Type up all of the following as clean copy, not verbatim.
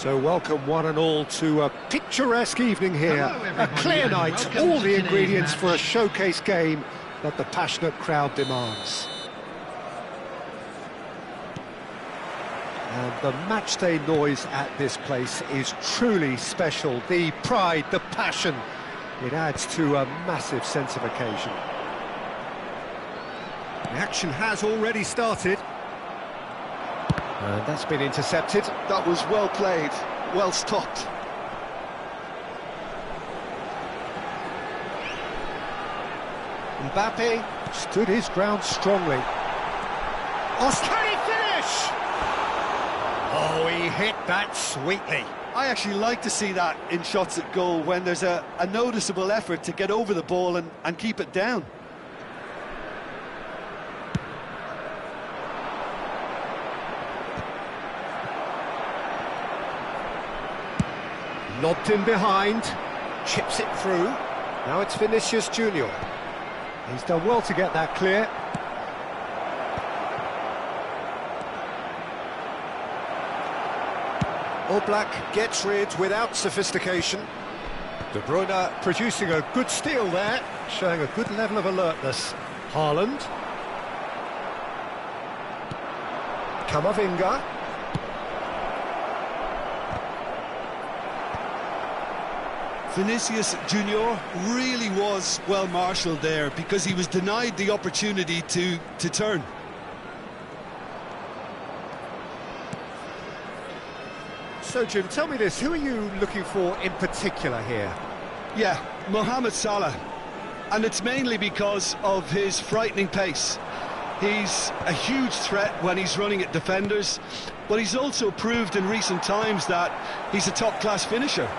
So welcome one and all to a picturesque evening here, a clear night, all the ingredients for a showcase game that the passionate crowd demands. And the matchday noise at this place is truly special. The pride, the passion, it adds to a massive sense of occasion. The action has already started. And that's been intercepted. That was well played, well stopped. Mbappe stood his ground strongly. Can he finish? Oh, he hit that sweetly. I actually like to see that in shots at goal when there's a noticeable effort to get over the ball and keep it down. Lobbed in behind, chips it through. Now it's Vinicius Junior. He's done well to get that clear. Oblak gets rid without sophistication. De Bruyne producing a good steal there, showing a good level of alertness. Haaland. Camavinga. Vinicius Junior really was well marshalled there because he was denied the opportunity to turn. So Jim, tell me this, who are you looking for in particular here? Yeah, Mohamed Salah, and it's mainly because of his frightening pace. He's a huge threat when he's running at defenders, but he's also proved in recent times that he's a top-class finisher.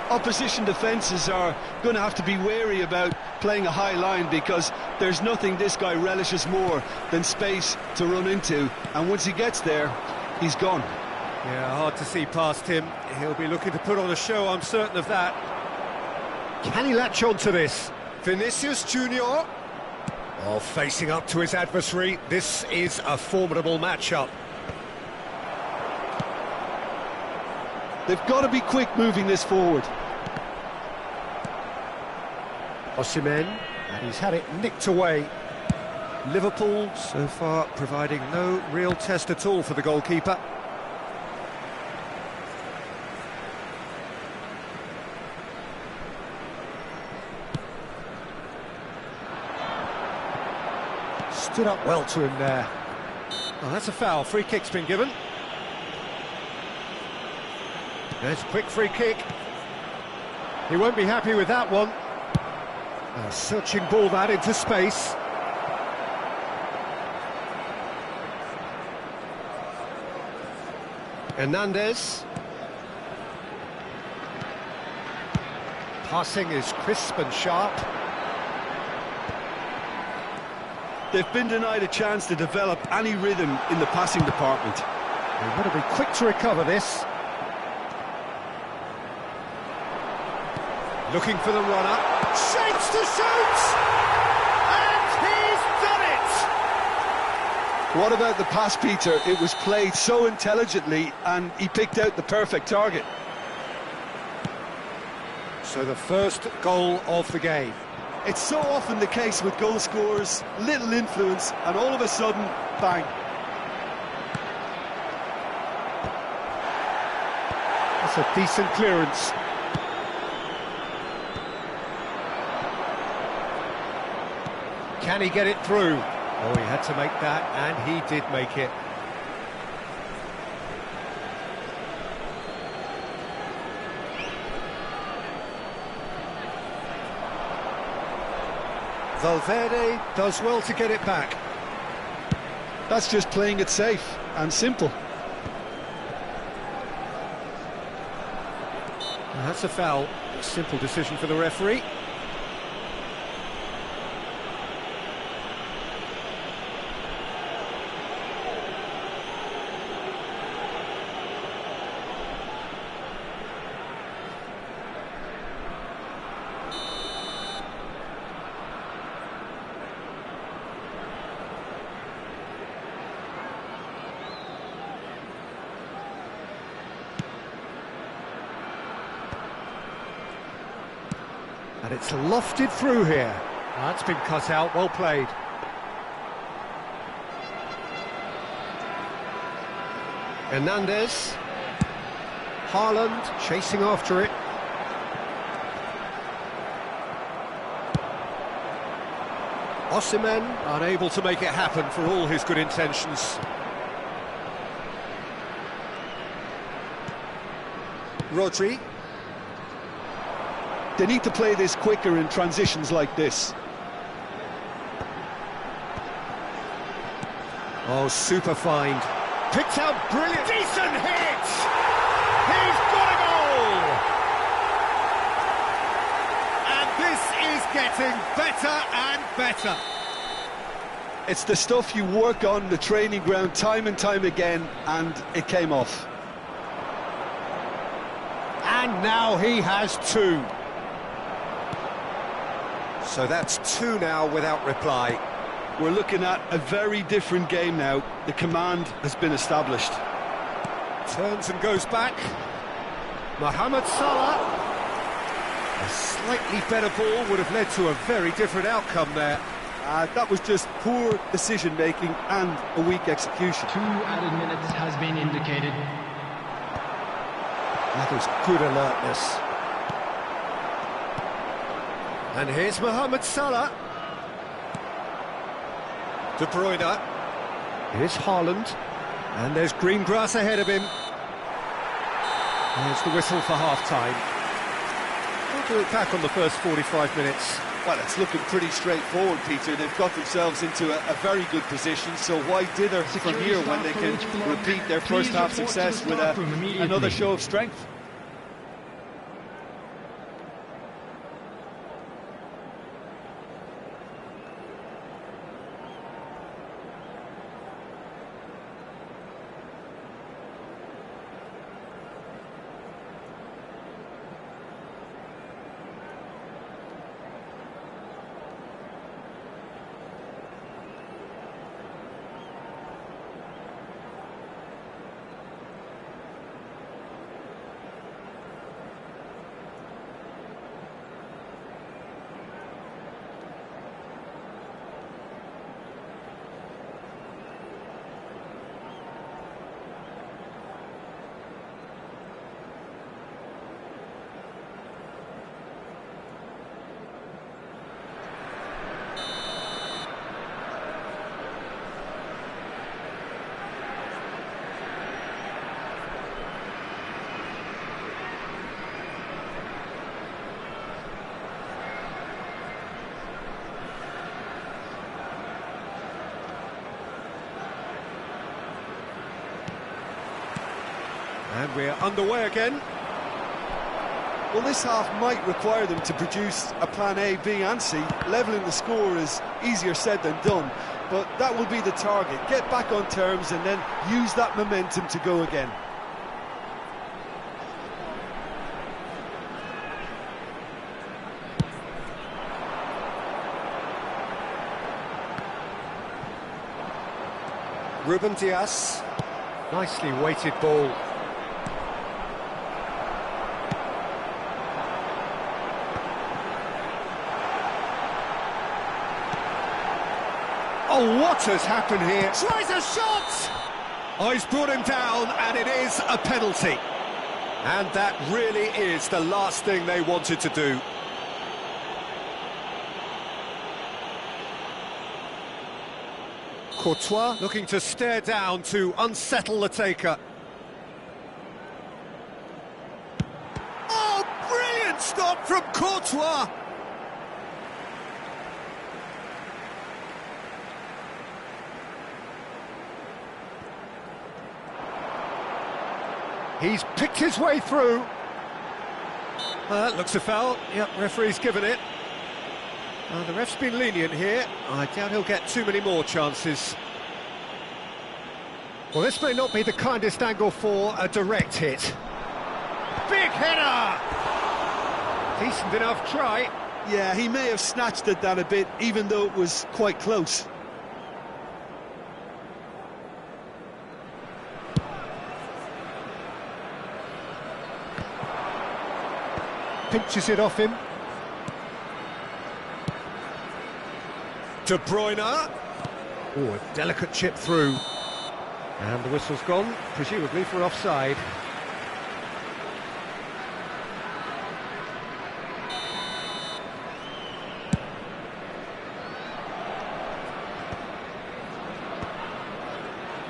Opposition defences are going to have to be wary about playing a high line because there's nothing this guy relishes more than space to run into, and once he gets there, he's gone. Yeah, hard to see past him. He'll be looking to put on a show, I'm certain of that. Can he latch on to this? Vinicius Junior. Oh, facing up to his adversary. This is a formidable matchup. They've got to be quick moving this forward. Osimhen, and he's had it nicked away. Liverpool so far providing no real test at all for the goalkeeper. Stood up well to him there. Oh, that's a foul. Free kick's been given. There's a quick free kick. He won't be happy with that one. A searching ball that into space. Hernandez. Passing is crisp and sharp. They've been denied a chance to develop any rhythm in the passing department. They want to be quick to recover this. Looking for the runner. Shapes to shoot! And he's done it! What about the pass, Peter? It was played so intelligently and he picked out the perfect target. So the first goal of the game. It's so often the case with goal scorers, little influence, and all of a sudden, bang. That's a decent clearance. Can he get it through? Oh, he had to make that, and he did make it. Valverde does well to get it back. That's just playing it safe and simple. And that's a foul. A simple decision for the referee. And it's lofted through here. That's been cut out, well played. Hernandez. Haaland chasing after it. Osimhen unable to make it happen for all his good intentions. Rodri. They need to play this quicker in transitions like this. Oh, super find. Picked out brilliant. Decent hit! He's got a goal! And this is getting better and better. It's the stuff you work on the training ground time and time again, and it came off. And now he has two. So that's two now without reply. We're looking at a very different game now. The command has been established. Turns and goes back. Mohamed Salah. A slightly better ball would have led to a very different outcome there. That was just poor decision-making and a weak execution. 2 added minutes has been indicated. That was good alertness. And here's Mohamed Salah. De Bruyne. Here's Haaland. And there's green grass ahead of him. There's the whistle for half-time. We'll do it back on the first 45 minutes. Well, it's looking pretty straightforward, Peter. They've got themselves into a very good position, so why dither from here when they can repeat their first half success with another show of strength? And we're underway again. Well, this half might require them to produce a plan A, B and C. Levelling the score is easier said than done, but that will be the target. Get back on terms and then use that momentum to go again. Ruben Dias. Nicely weighted ball. Oh, what has happened here? Tries a shot! Oh, he's brought him down, and it is a penalty. And that really is the last thing they wanted to do. Courtois looking to stare down to unsettle the taker. Oh, brilliant stop from Courtois! He's picked his way through. Looks a foul. Yep, referee's given it. The ref's been lenient here. I doubt he'll get too many more chances. Well, this may not be the kindest angle for a direct hit. Big header! Decent enough try. Yeah, he may have snatched at that a bit, even though it was quite close. Pinches it off him. De Bruyne. Oh, a delicate chip through. And the whistle's gone, presumably for offside.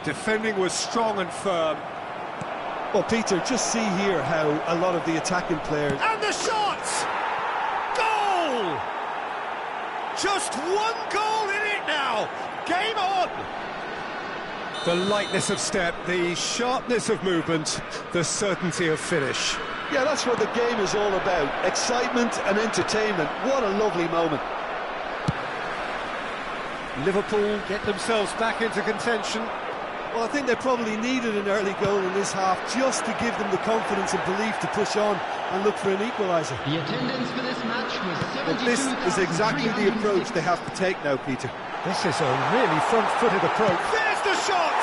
Defending was strong and firm. Well, Peter, just see here how a lot of the attacking players... And the shot! Goal! Just one goal in it now! Game on! The lightness of step, the sharpness of movement, the certainty of finish. Yeah, that's what the game is all about. Excitement and entertainment. What a lovely moment. Liverpool get themselves back into contention. Well, I think they probably needed an early goal in this half just to give them the confidence and belief to push on and look for an equaliser. The attendance for this match was 72,000. But this is exactly the approach they have to take now, Peter. This is a really front-footed approach. There's the shot!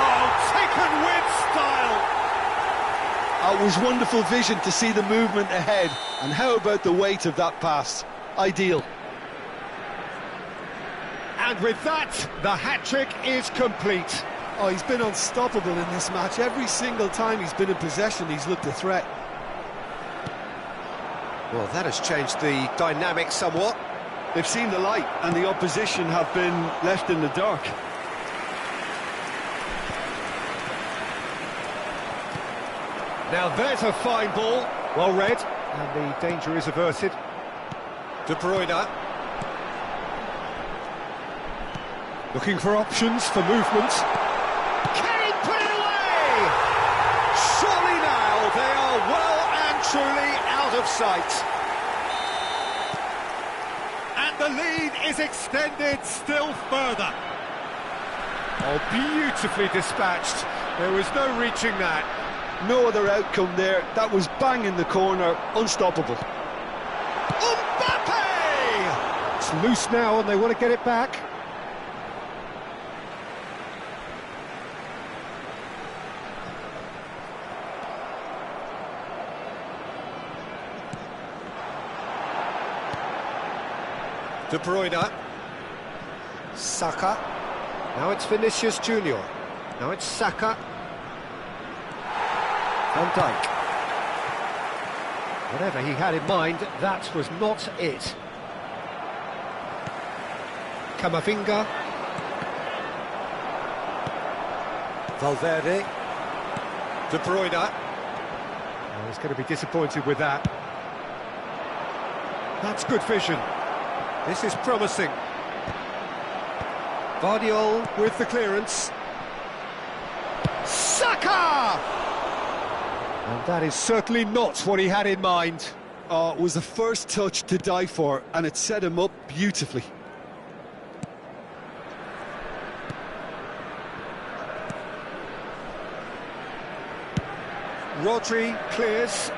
Oh, taken with style! It was wonderful vision to see the movement ahead. And how about the weight of that pass? Ideal. And with that, the hat-trick is complete. Oh, he's been unstoppable in this match. Every single time he's been in possession, he's looked a threat. Well, that has changed the dynamic somewhat. They've seen the light, and the opposition have been left in the dark. Now there's a fine ball, well read, and the danger is averted. De Bruyne. Looking for options for movement. Can he put it away? Surely now they are well and truly out of sight. And the lead is extended still further. Oh, beautifully dispatched. There was no reaching that. No other outcome there. That was bang in the corner, unstoppable. Mbappe! It's loose now and they want to get it back. De Bruyne. Saka. Now it's Vinicius Junior. Now it's Saka. Van Dijk. Whatever he had in mind, that was not it. Camavinga. Valverde. De Bruyne. Oh, he's going to be disappointed with that. That's good vision. This is promising. Vardiol with the clearance. Saka! And that is certainly not what he had in mind. Oh, it was the first touch to die for, and it set him up beautifully. Rodri clears.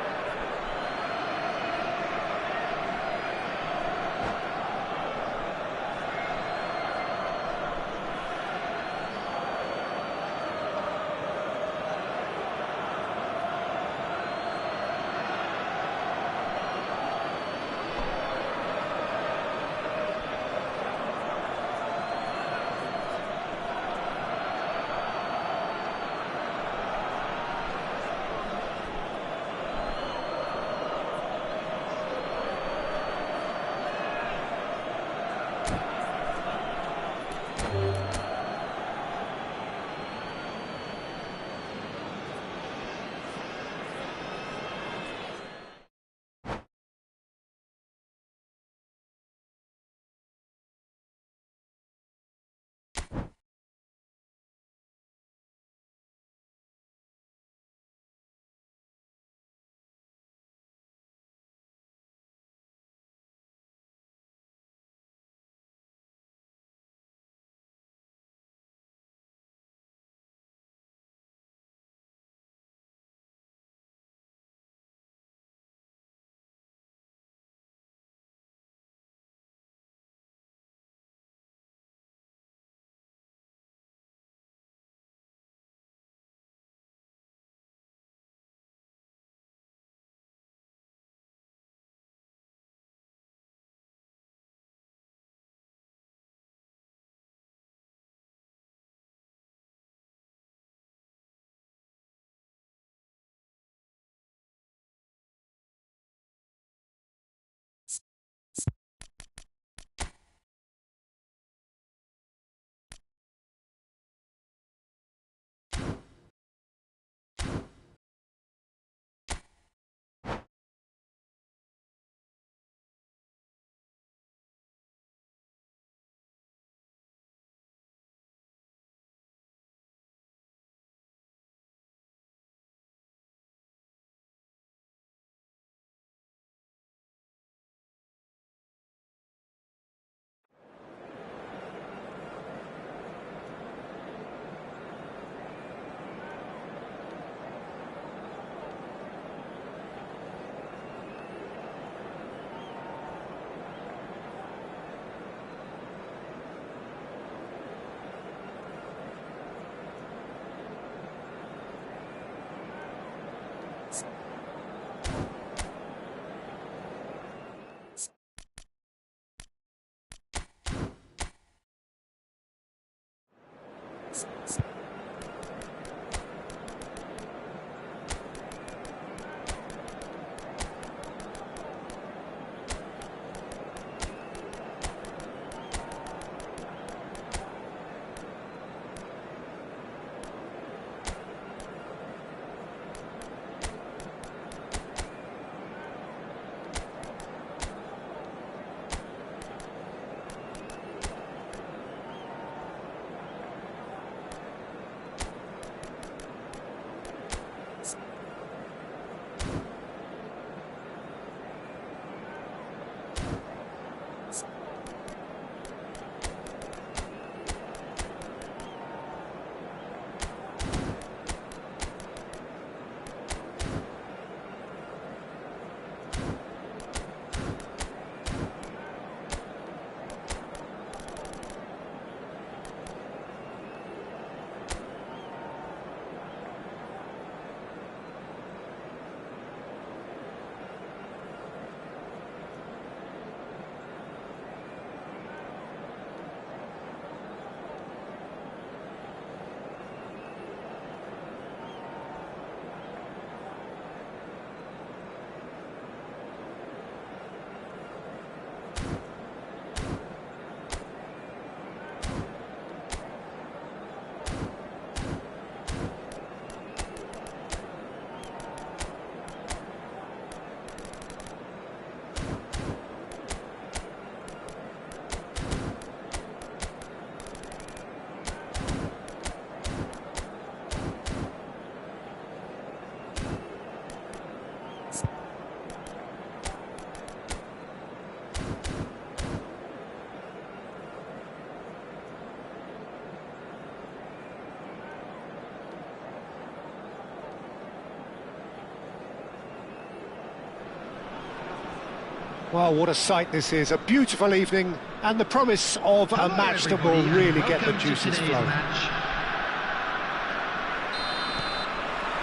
Well, what a sight this is. A beautiful evening and the promise of a match that will really get the juices flowing.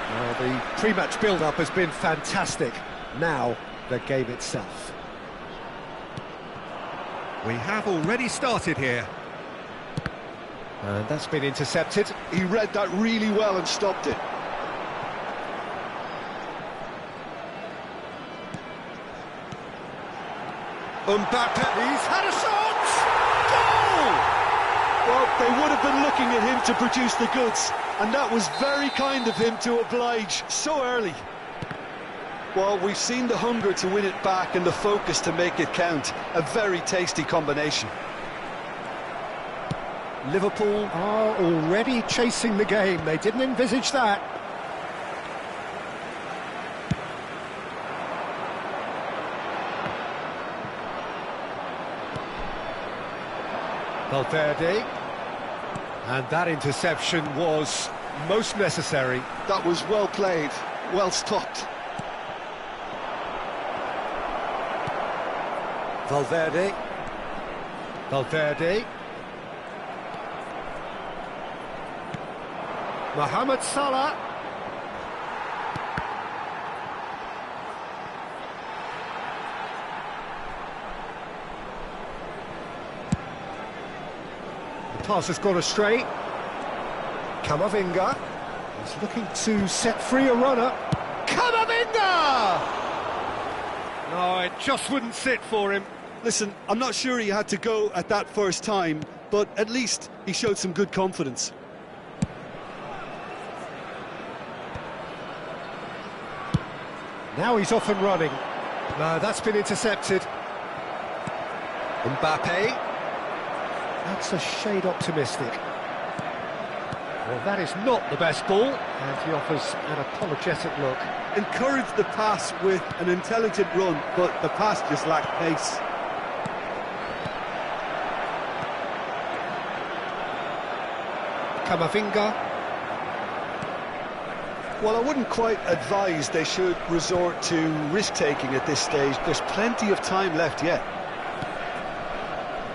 Well, the pre-match build-up has been fantastic. Now, the game itself. We have already started here. And that's been intercepted. He read that really well and stopped it. Mbappe, he's had a shot! Goal! Well, they would have been looking at him to produce the goods, and that was very kind of him to oblige so early. Well, we've seen the hunger to win it back and the focus to make it count. A very tasty combination. Liverpool are already chasing the game. They didn't envisage that. Valverde. And that interception was most necessary. That was well played, well stopped. Valverde. Valverde. Mohamed Salah. The pass has gone astray. Camavinga is looking to set free a runner. Camavinga! No, it just wouldn't sit for him. Listen, I'm not sure he had to go at that first time, but at least he showed some good confidence. Now he's off and running. No, that's been intercepted. Mbappe. That's a shade optimistic. Well, that is not the best ball, and he offers an apologetic look. Encouraged the pass with an intelligent run, but the pass just lacked pace. Camavinga. Well, I wouldn't quite advise they should resort to risk-taking at this stage. There's plenty of time left yet.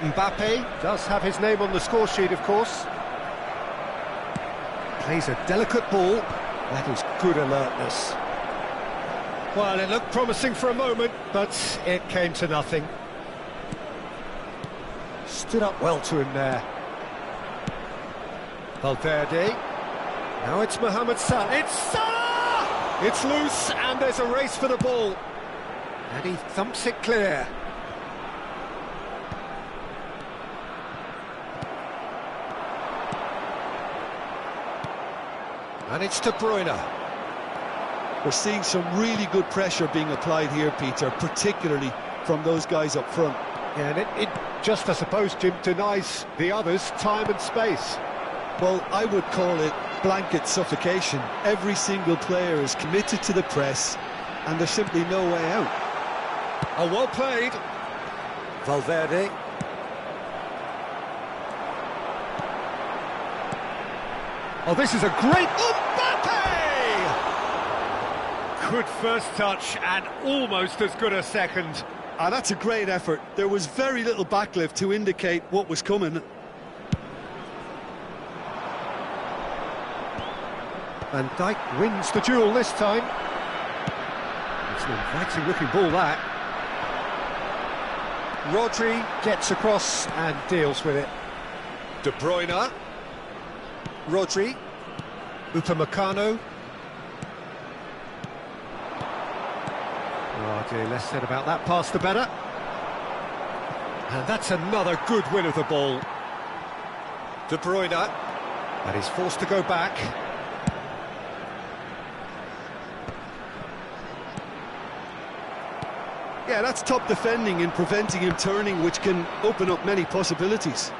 Mbappe does have his name on the score sheet, of course. Plays a delicate ball. That is good alertness. Well, it looked promising for a moment, but it came to nothing. Stood up well to him there. Valverde. Now it's Mohamed Salah. It's Salah! It's loose, and there's a race for the ball. And he thumps it clear. And it's De Bruyne. We're seeing some really good pressure being applied here, Peter, particularly from those guys up front. Yeah, and it just, I suppose, Jim, denies the others time and space. Well, I would call it blanket suffocation. Every single player is committed to the press, and there's simply no way out. Oh, well played. Valverde. Oh, this is a great... Mbappe! Good first touch and almost as good a second. That's a great effort. There was very little backlift to indicate what was coming. Van Dijk wins the duel this time. It's an inviting looking ball, that. Rodri gets across and deals with it. De Bruyne. Rodri. Upamecano. Oh dear, less said about that pass the better. And that's another good win of the ball. De Bruyne. And he's forced to go back. Yeah, that's top defending and preventing him turning, which can open up many possibilities.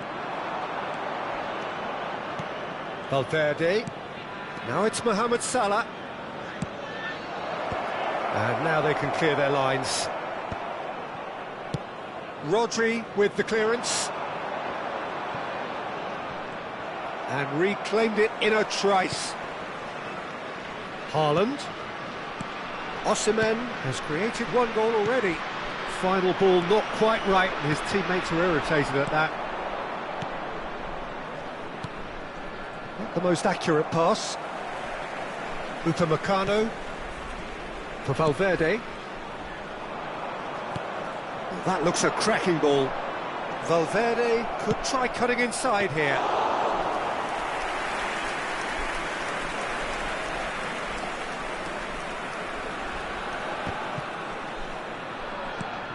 Valverde. Now it's Mohamed Salah. And now they can clear their lines. Rodri with the clearance. And reclaimed it in a trice. Haaland. Osimhen has created one goal already. final ball not quite right, and his teammates were irritated at that. Not the most accurate pass. Upamecano for Valverde. Well, that looks a cracking ball. Valverde could try cutting inside here.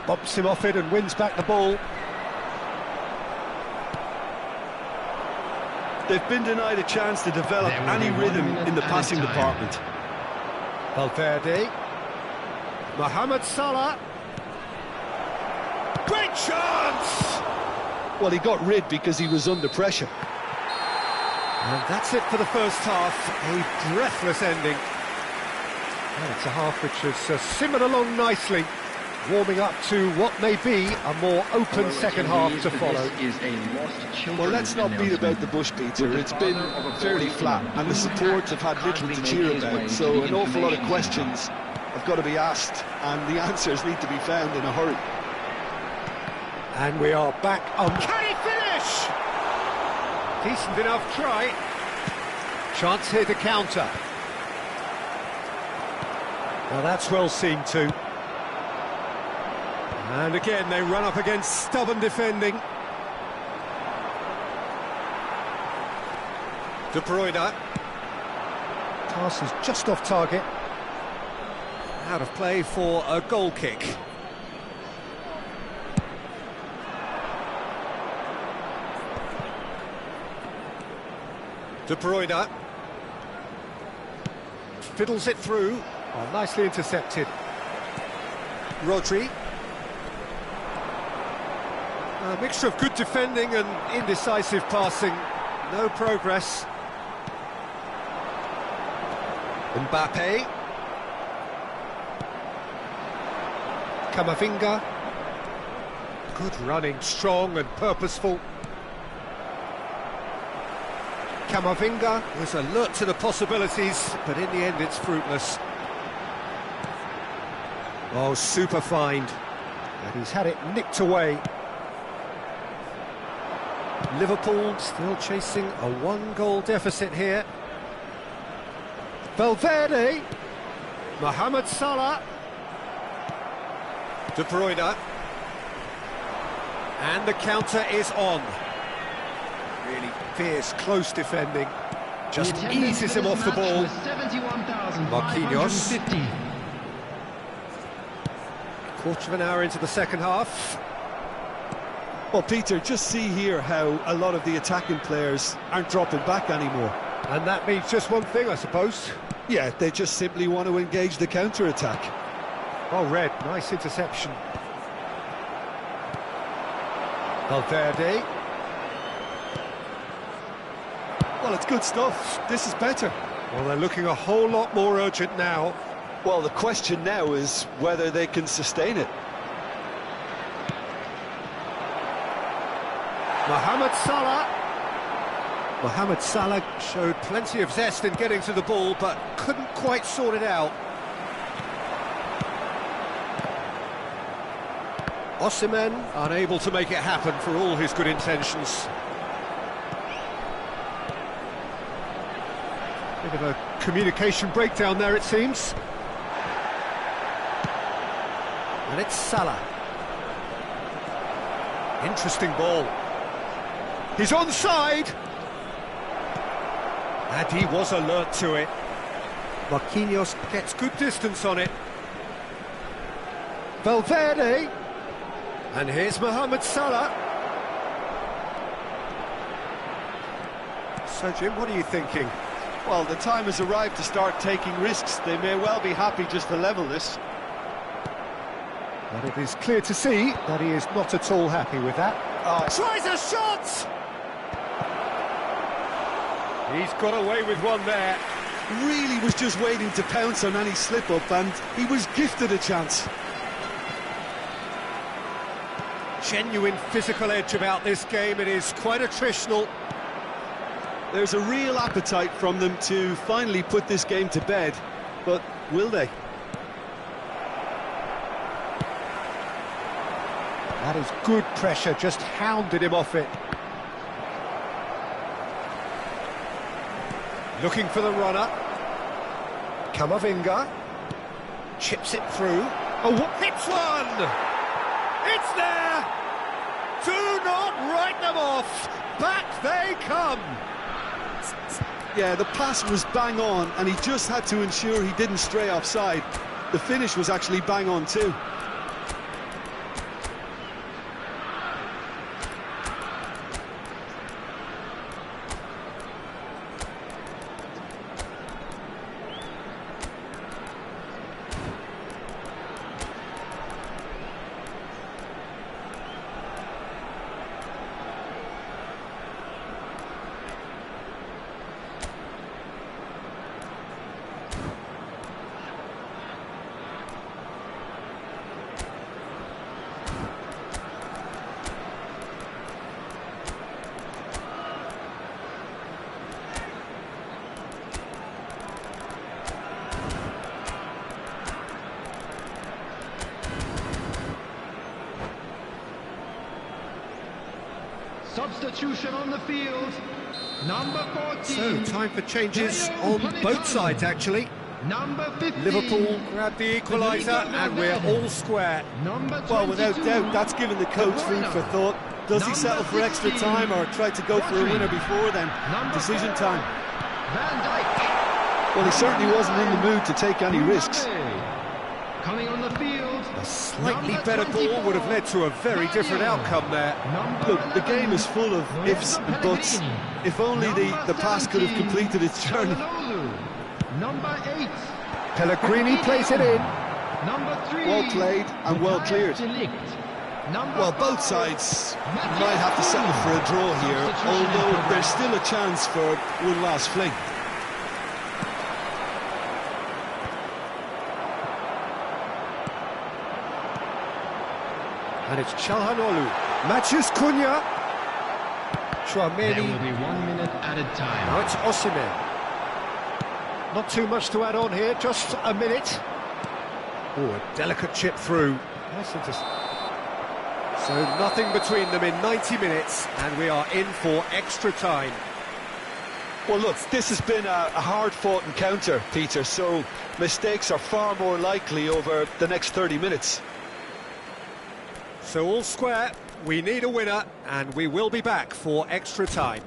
Bumps him off it and wins back the ball. They've been denied a chance to develop any rhythm in the passing department. Valverde. Mohamed Salah. Great chance! Well, he got rid because he was under pressure. And that's it for the first half. A breathless ending. And it's a half which has simmered along nicely, warming up to what may be a more open second half to follow. Well, let's not beat about the bush, Peter. It's been fairly flat, and the supports have had little to cheer about, so an awful lot of questions have got to be asked, and the answers need to be found in a hurry. And we are back on. Can he finish? Decent enough try. Chance here to counter. Well, that's well seen too. And again, they run up against stubborn defending. De Bruyne. Pass is just off target. Out of play for a goal kick. De Bruyne. Fiddles it through. Oh, nicely intercepted. Rodri. A mixture of good defending and indecisive passing. No progress. Mbappe. Camavinga. Good running, strong and purposeful. Camavinga was alert to the possibilities, but in the end it's fruitless. Oh, super find. And he's had it nicked away. Liverpool still chasing a one-goal deficit here. Valverde. Mohamed Salah. De Bruyne. And the counter is on. Really fierce, close defending. Just eases him off the ball. Marquinhos. Quarter of an hour into the second half. Well, Peter, just see here how a lot of the attacking players aren't dropping back anymore. And that means just one thing, I suppose. Yeah, they just simply want to engage the counter-attack. Oh, Red, nice interception. Valverde. Well, it's good stuff. This is better. Well, they're looking a whole lot more urgent now. Well, the question now is whether they can sustain it. Mohamed Salah. Mohamed Salah showed plenty of zest in getting to the ball, but couldn't quite sort it out. Osimhen unable to make it happen for all his good intentions. Bit of a communication breakdown there, it seems. And it's Salah. Interesting ball. He's onside! And he was alert to it. Marquinhos gets good distance on it. Valverde. And here's Mohamed Salah. So, Jim, what are you thinking? Well, the time has arrived to start taking risks. They may well be happy just to level this. But it is clear to see that he is not at all happy with that. Oh. Tries a shot! He's got away with one there. Really was just waiting to pounce on any slip-up, and he was gifted a chance. Genuine physical edge about this game. It is quite attritional. There's a real appetite from them to finally put this game to bed, but will they? That is good pressure, just hounded him off it. Looking for the runner. Camavinga chips it through. Oh, hits one! It's there! Do not write them off! Back they come! Yeah, the pass was bang on, and he just had to ensure he didn't stray offside. The finish was actually bang on too. Substitution on the field. Number 14. So, time for changes on both sides, actually. Number 15. Liverpool grabbed the equaliser, and we're all square. Number 22. Well, without doubt, that's given the coach food for thought. Does he settle for extra time or try to go for a winner before then? Decision time. Van Dijk. Well, he certainly wasn't in the mood to take any risks. Coming on the field. A slightly better ball would have led to a very different outcome there. Look, the game is full of ifs and buts. If only the pass could have completed its journey. Number 8. Pellegrini plays it in. Number 3. Well played and well cleared. Well, both sides might have to settle for a draw here, although there's still a chance for one last fling. And it's Çalhanoğlu. Matheus Cunha. There Tchouaméni. will be 1 minute added time. Now it's Osimhen. Not too much to add on here, just a minute. Oh, a delicate chip through. Nice interest. So nothing between them in 90 minutes, and we are in for extra time. Well, look, this has been a hard-fought encounter, Peter, so mistakes are far more likely over the next 30 minutes. So all square, we need a winner, and we will be back for extra time.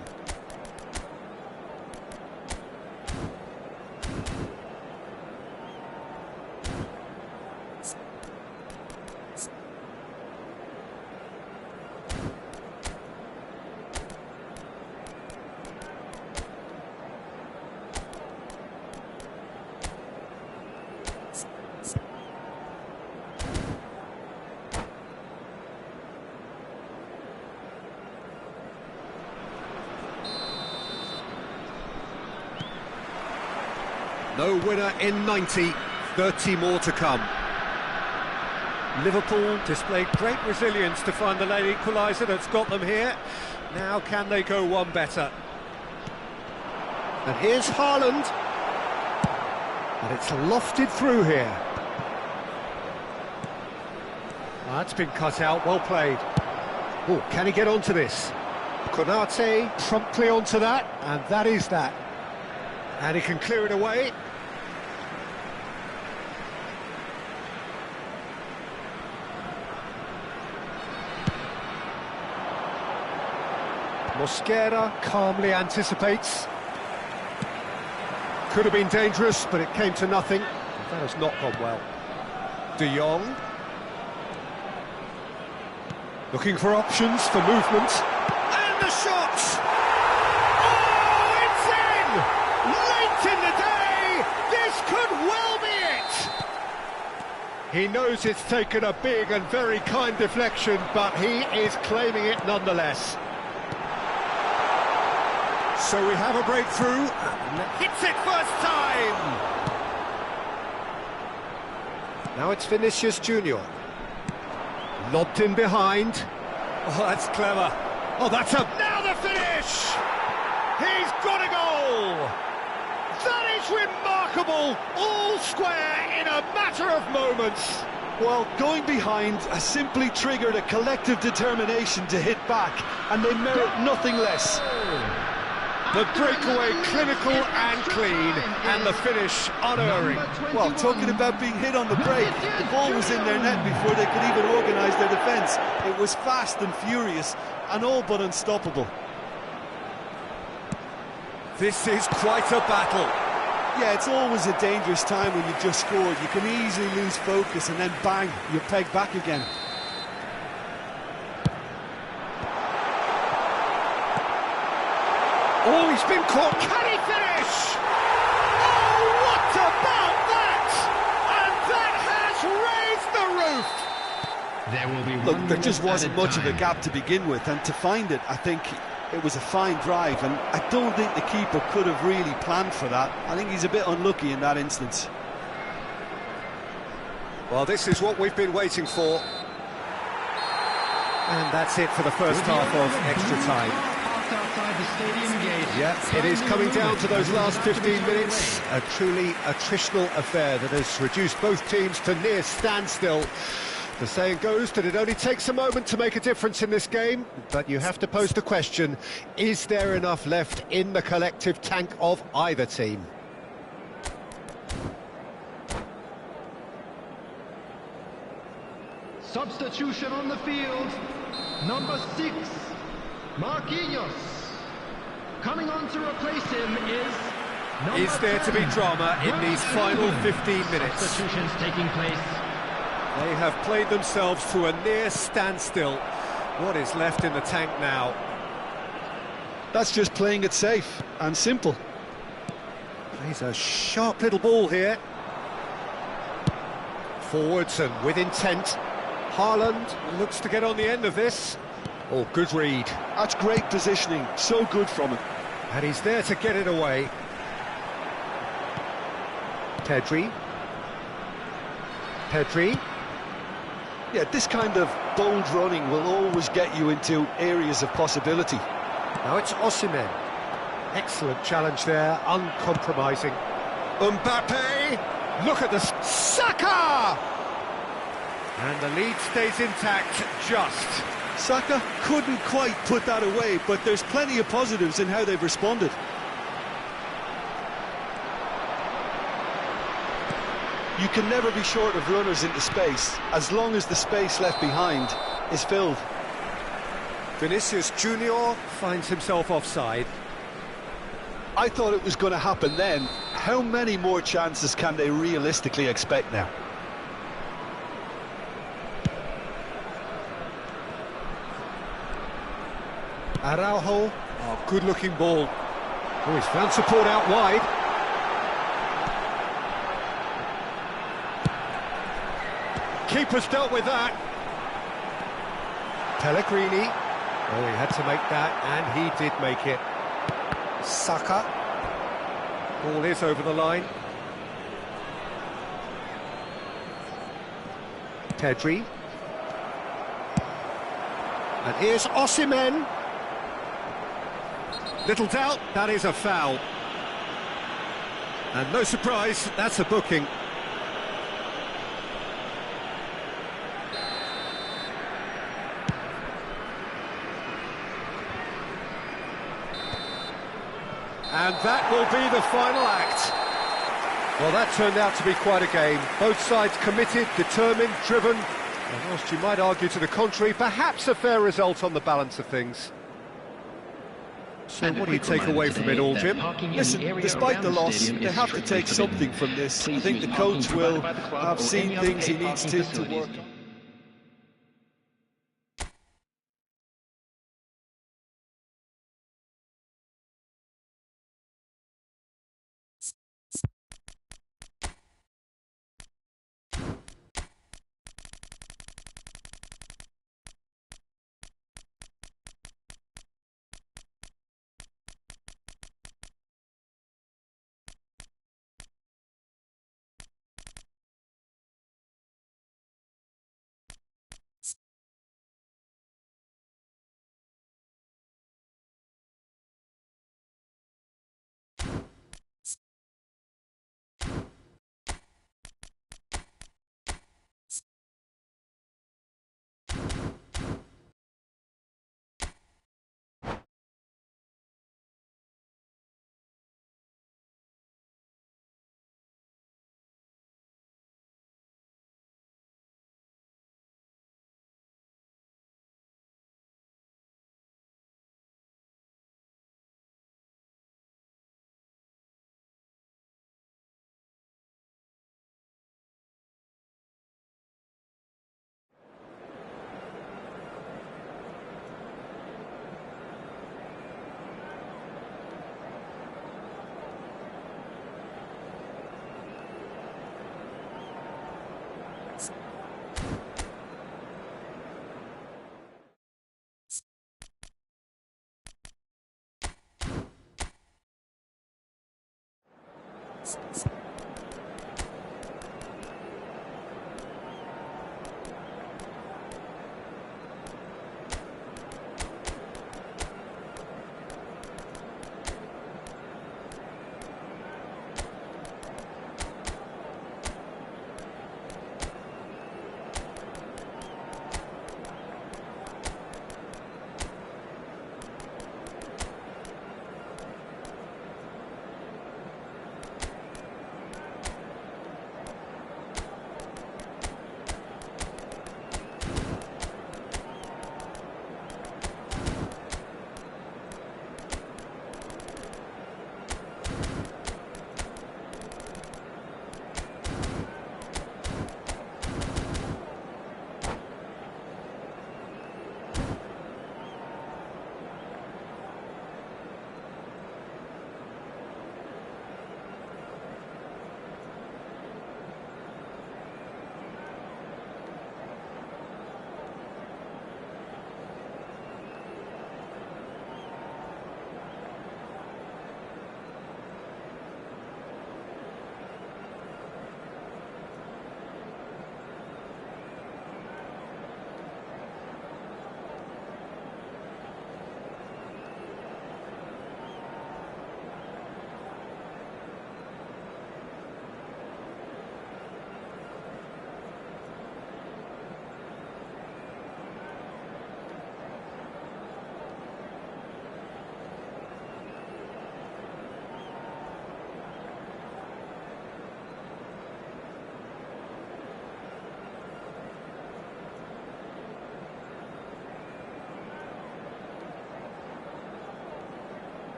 No winner in 90, 30 more to come. Liverpool displayed great resilience to find the late equaliser that's got them here. Now can they go one better? And here's Haaland. And it's lofted through here. That's been cut out, well played. Oh, can he get onto this? Konate promptly onto that, and that is that. And he can clear it away. Mosquera calmly anticipates. Could have been dangerous, but it came to nothing. That has not gone well. De Jong. Looking for options for movement. And the shot! Oh, it's in! Late in the day! This could well be it! He knows it's taken a big and very kind deflection, but he is claiming it nonetheless. So we have a breakthrough. Hits it first time! Now it's Vinicius Junior. Lobbed in behind. Oh, that's clever. Oh, that's a... Now the finish! He's got a goal! That is remarkable! All square in a matter of moments. Well, going behind has simply triggered a collective determination to hit back, and they merit nothing less. The breakaway clinical and clean, and the finish unerring. Well, talking about being hit on the break, the ball was in their net before they could even organise their defence. It was fast and furious, and all but unstoppable. This is quite a battle. Yeah, it's always a dangerous time when you've just scored. You can easily lose focus and then bang, you're pegged back again. Oh, he's been caught. Can he finish? Oh, what about that? And that has raised the roof. There will be Look, there just wasn't much of a gap to begin with, and to find it, I think it was a fine drive, and I don't think the keeper could have really planned for that. I think he's a bit unlucky in that instance. Well, this is what we've been waiting for. And that's it for the first half of extra time. Yeah, it is coming down to those last 15 minutes. A truly attritional affair that has reduced both teams to near standstill. The saying goes that it only takes a moment to make a difference in this game, but you have to pose the question, is there enough left in the collective tank of either team? Substitution on the field. Number 6, Marquinhos. Coming on to replace him is number Is there to be 10, drama in these final 15 minutes? Substitutions taking place. They have played themselves to a near standstill. What is left in the tank now? That's just playing it safe and simple. He's a sharp little ball here. Forwards and with intent. Haaland looks to get on the end of this. Oh, good read. That's great positioning, so good from him. And he's there to get it away. Pedri. Yeah, this kind of bold running will always get you into areas of possibility. Now it's Osimhen. Excellent challenge there, uncompromising. Mbappe! Look at this. Saka! And the lead stays intact, just. Saka couldn't quite put that away, but there's plenty of positives in how they've responded. You can never be short of runners into space, as long as the space left behind is filled. Vinicius Junior finds himself offside. I thought it was going to happen then. How many more chances can they realistically expect now? Araujo, oh, good-looking ball. Oh, he's found support out wide. Keeper's dealt with that. Pellegrini. Oh, he had to make that, and he did make it. Saka. Ball is over the line. Pedri. And here's Osimhen. Little doubt, that is a foul. And no surprise, that's a booking. And that will be the final act. Well, that turned out to be quite a game. Both sides committed, determined, driven. And whilst you might argue to the contrary, perhaps a fair result on the balance of things. So what do you take away from it all, Jim? Listen, despite the loss, they have to take something from this. I think the coach will have seen things he needs to work on.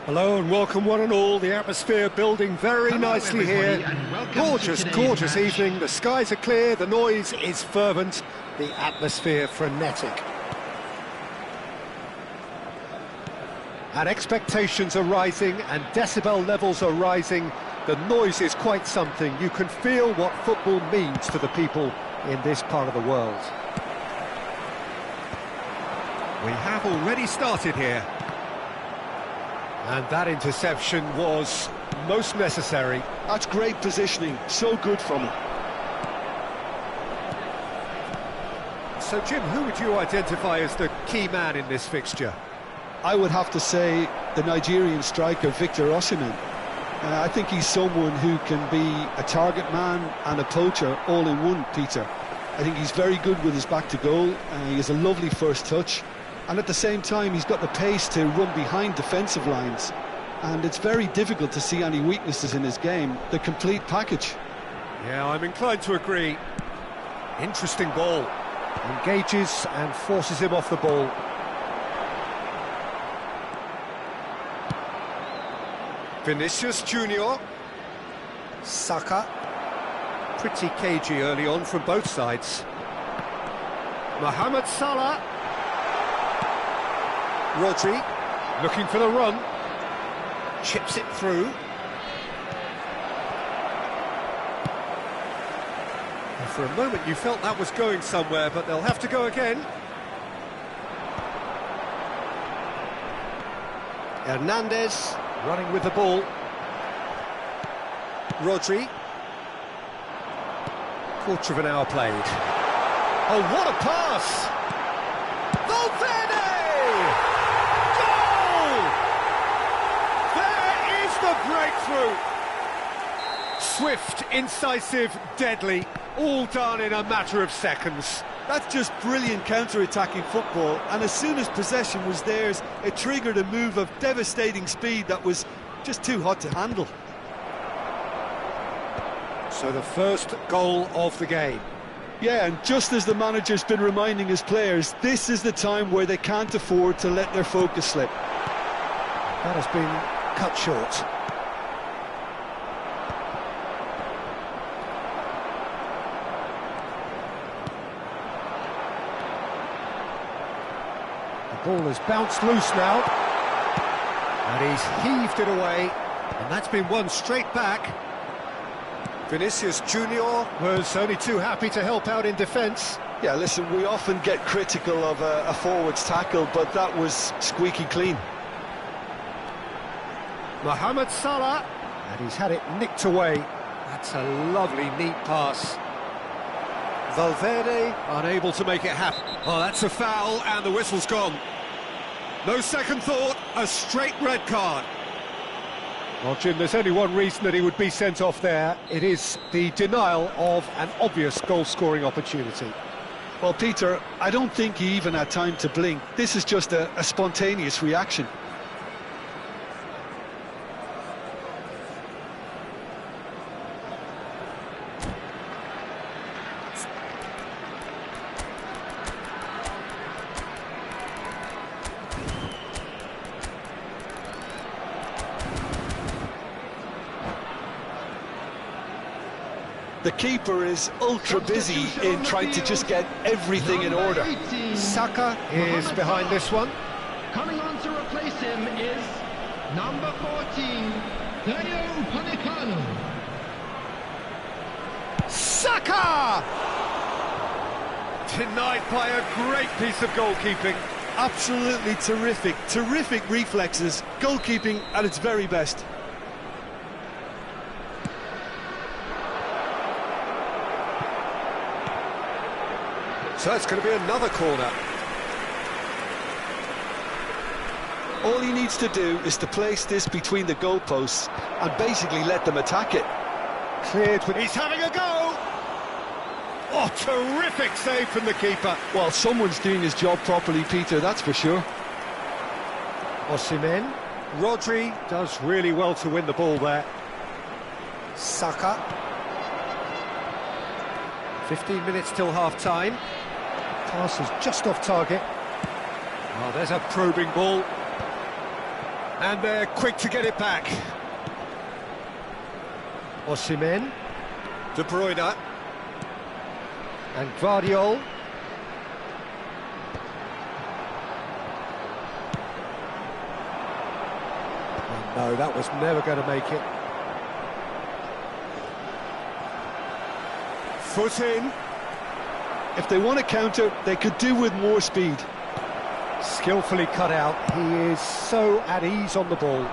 Hello and welcome one and all. The atmosphere building very nicely here. Gorgeous, gorgeous evening. The skies are clear, the noise is fervent, the atmosphere frenetic. And expectations are rising and decibel levels are rising. The noise is quite something. You can feel what football means to the people in this part of the world. We have already started here. And that interception was most necessary. That's great positioning, so good from him. So Jim, who would you identify as the key man in this fixture? I would have to say the Nigerian striker Victor Osimhen. I think he's someone who can be a target man and a poacher all in one, Peter. I think he's very good with his back to goal. He has a lovely first touch. And at the same time, he's got the pace to run behind defensive lines. And it's very difficult to see any weaknesses in his game. The complete package. Yeah, I'm inclined to agree. Interesting ball. Engages and forces him off the ball. Vinicius Junior. Saka. Pretty cagey early on from both sides. Mohamed Salah. Rodri, looking for the run, chips it through. And for a moment you felt that was going somewhere, but they'll have to go again. Hernandez running with the ball. Rodri. Quarter of an hour played. Oh, what a pass! Valverde! Breakthrough! Swift, incisive, deadly, all done in a matter of seconds. That's just brilliant counter-attacking football, and as soon as possession was theirs, it triggered a move of devastating speed that was just too hot to handle. So the first goal of the game. Yeah, and just as the manager's been reminding his players, this is the time where they can't afford to let their focus slip. That has been cut short. Ball has bounced loose now. And he's heaved it away. And that's been won straight back. Vinicius Junior was only too happy to help out in defence. Yeah, listen, we often get critical of a forward's tackle, but that was squeaky clean. Mohamed Salah, and he's had it nicked away. That's a lovely, neat pass. Valverde unable to make it happen. Oh, that's a foul, and the whistle's gone. No second thought, a straight red card. Well, Jim, there's only one reason that he would be sent off there. It is the denial of an obvious goal-scoring opportunity. Well, Peter, I don't think he even had time to blink. This is just a spontaneous reaction. The keeper is ultra busy in trying to just get everything in order. Saka is behind this one. Coming on to replace him is number 14, Rayo Upamecano. Saka! Denied by a great piece of goalkeeping. Absolutely terrific, terrific reflexes, goalkeeping at its very best. So it's going to be another corner. All he needs to do is to place this between the goalposts and basically let them attack it. Cleared with... He's having a go! Oh, terrific save from the keeper. Well, someone's doing his job properly, Peter, that's for sure. Osimhen. Rodri does really well to win the ball there. Saka. 15 minutes till half-time. Pass is just off target. Oh, there's a probing ball. And they're quick to get it back. Osimhen. De Bruyne. And Gvardiol. Oh, no, that was never going to make it. Foot in. If they want to counter, they could do with more speed. Skillfully cut out. He is so at ease on the ball.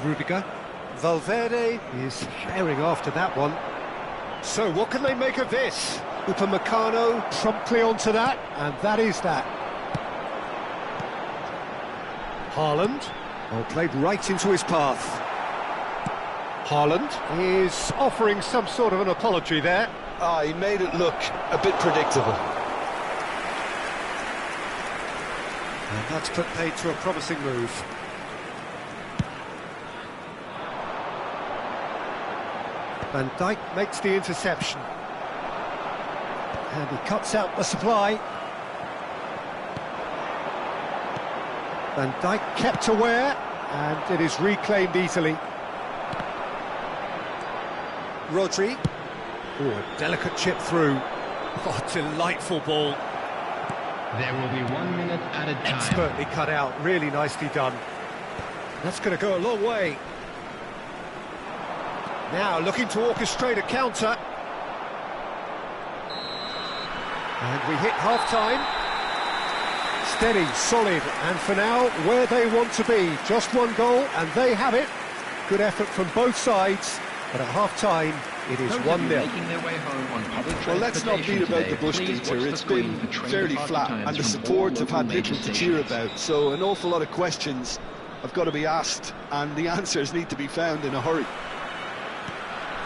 Rudiger. Valverde is herring after that one. So what can they make of this? Upamecano promptly onto that, and that is that. Haaland. Well, played right into his path. Haaland is offering some sort of an apology there. He made it look a bit predictable. And that's put paid to a promising move. Van Dijk makes the interception. And he cuts out the supply. Van Dijk kept aware, and it is reclaimed easily. Rodri. Oh, a delicate chip through. Oh, delightful ball. There will be 1 minute added time. Expertly cut out, really nicely done. That's going to go a long way. Now looking to orchestrate a counter. And we hit half-time. Steady, solid, and for now, where they want to be. Just one goal, and they have it. Good effort from both sides. But at half-time, it is 1-0. Well, let's not beat about the bush, Peter. It's been fairly flat, and the support have had little to cheer about. So an awful lot of questions have got to be asked, and the answers need to be found in a hurry.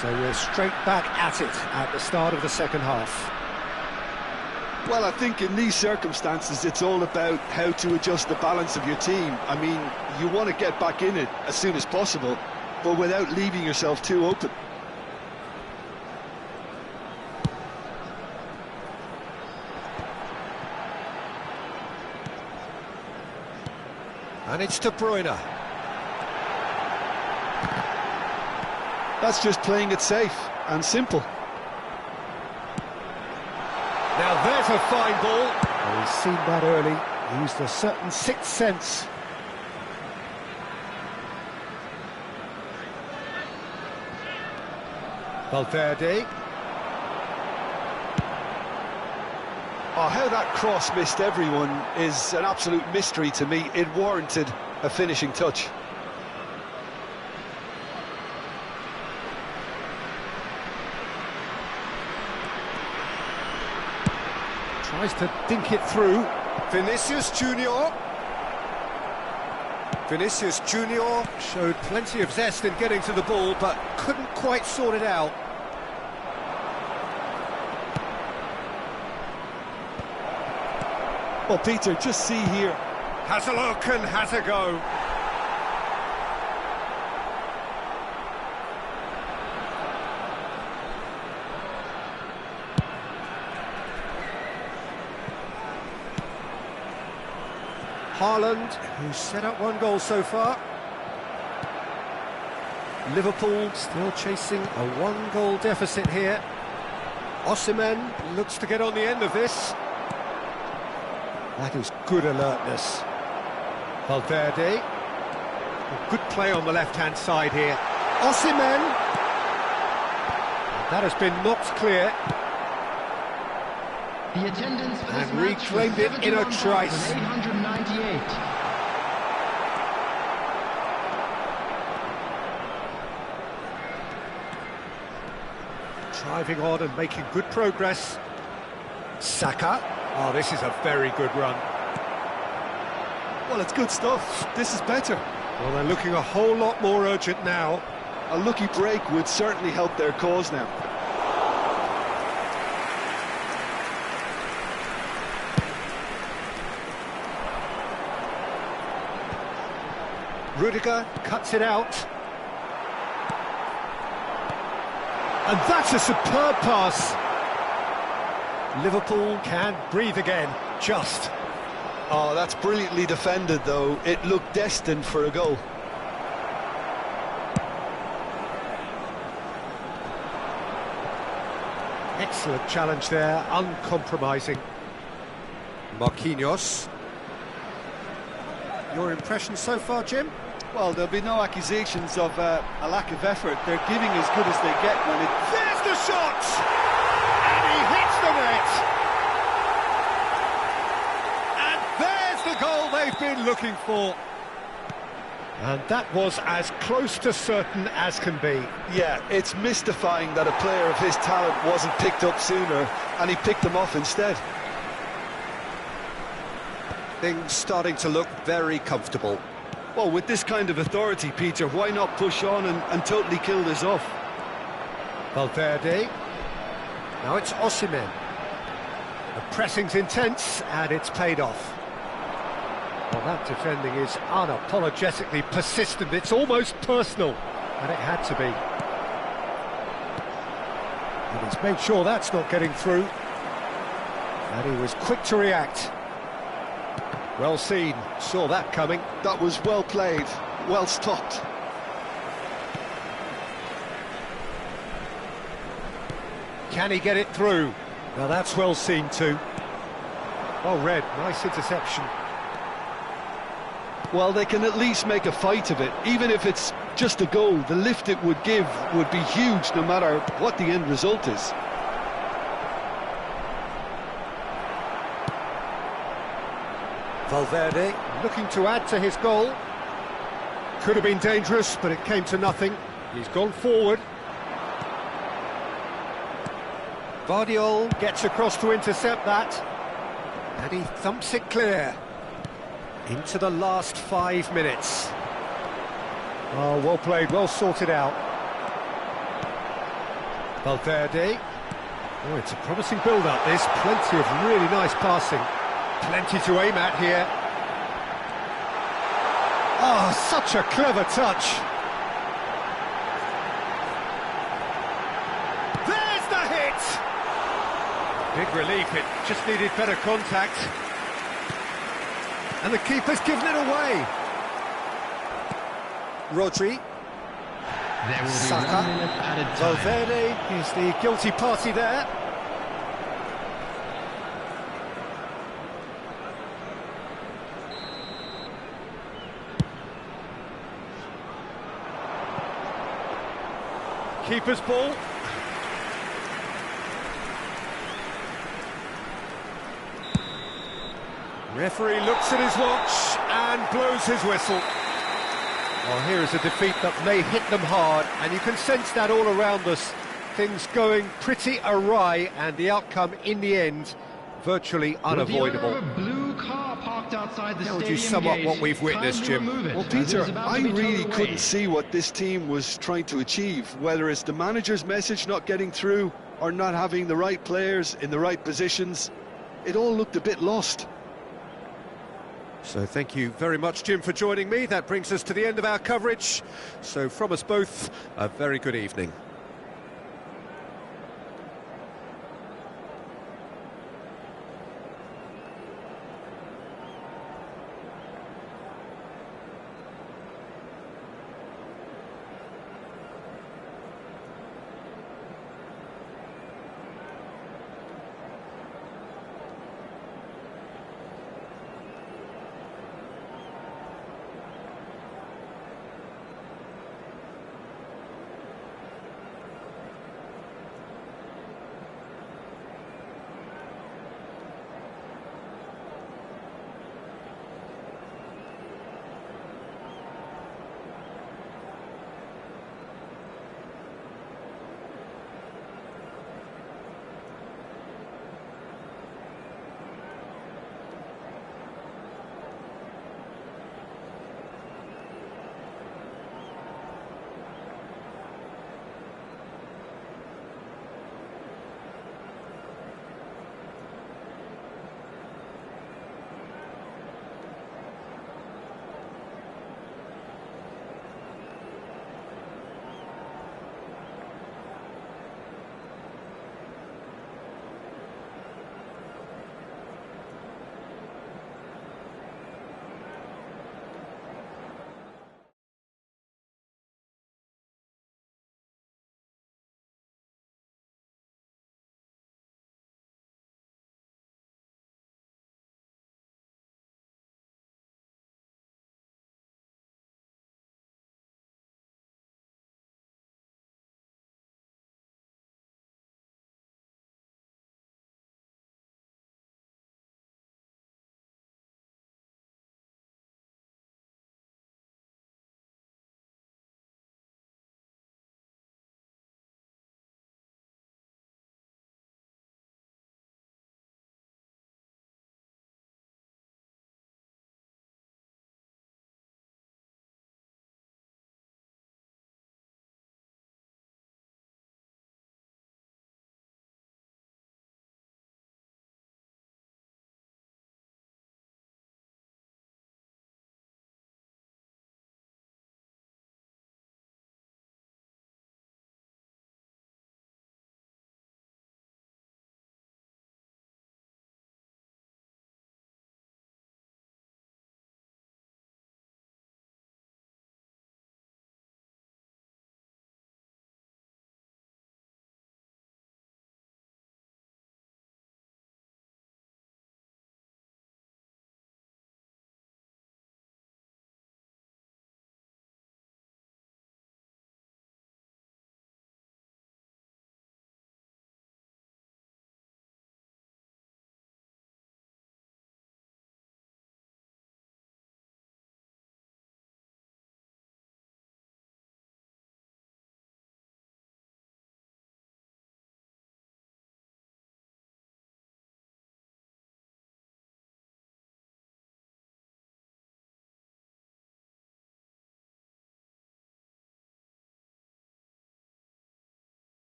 So we're straight back at it at the start of the second half. Well, I think in these circumstances, it's all about how to adjust the balance of your team. I mean, you want to get back in it as soon as possible, but without leaving yourself too open. And it's De Bruyne. That's just playing it safe and simple. There's a fine ball. Well, he's seen that early, used a certain sixth sense. Valverde. Oh, how that cross missed everyone is an absolute mystery to me. It warranted a finishing touch. Tries to dink it through. Vinicius Junior. Vinicius Junior showed plenty of zest in getting to the ball, but couldn't quite sort it out. Well, Peter, just see here. Has a look and has a go. Haaland, who's set up one goal so far. Liverpool still chasing a one-goal deficit here. Osimhen looks to get on the end of this. That is good alertness. Valverde. Good play on the left-hand side here. Osimhen. That has been knocked clear. The attendance for this And match reclaimed it in a trice. 898. Driving on and making good progress. Saka. Oh, this is a very good run. Well, it's good stuff. This is better. Well, they're looking a whole lot more urgent now. A lucky break would certainly help their cause now. Rudiger cuts it out. And that's a superb pass. Liverpool can breathe again, just. Oh, that's brilliantly defended, though. It looked destined for a goal. Excellent challenge there, uncompromising. Marquinhos. Your impression so far, Jim? Well, there'll be no accusations of a lack of effort. They're giving as good as they get when it... There's the shot! And he hits the net! And there's the goal they've been looking for. And that was as close to certain as can be. Yeah, it's mystifying that a player of his talent wasn't picked up sooner, and he picked them off instead. Things starting to look very comfortable. Well, with this kind of authority, Peter, why not push on and totally kill this off? Valverde. Now it's Osimhen. The pressing's intense, and it's paid off. Well, that defending is unapologetically persistent. It's almost personal, and it had to be. And he's made sure that's not getting through. And he was quick to react. Well seen, saw that coming. That was well played, well stopped. Can he get it through? Now that's well seen too. Well read, nice interception. Well, they can at least make a fight of it. Even if it's just a goal, the lift it would give would be huge no matter what the end result is. Valverde looking to add to his goal. Could have been dangerous, but it came to nothing. He's gone forward. Guardiola gets across to intercept that. And he thumps it clear. Into the last 5 minutes. Oh, well played, well sorted out. Valverde. Oh, it's a promising build-up, this. Plenty of really nice passing. Plenty to aim at here. Oh, such a clever touch. There's the hit! Big relief, it just needed better contact. And the keeper's given it away. Rodri. There will be Saka. 1 minute added time. Valverde is the guilty party there. Keeper's ball. Referee looks at his watch and blows his whistle. Well, here is a defeat that may hit them hard, and you can sense that all around us. Things going pretty awry, and the outcome in the end virtually unavoidable. With the owner of a blue car parked outside the How would stadium you sum up gate, what we've witnessed, time to Jim? remove it, Well, as it is Peter, about I to be towed really away. couldn't see what this team was trying to achieve, whether it's the manager's message not getting through or not having the right players in the right positions. It all looked a bit lost. So thank you very much, Jim, for joining me. That brings us to the end of our coverage. So from us both, a very good evening.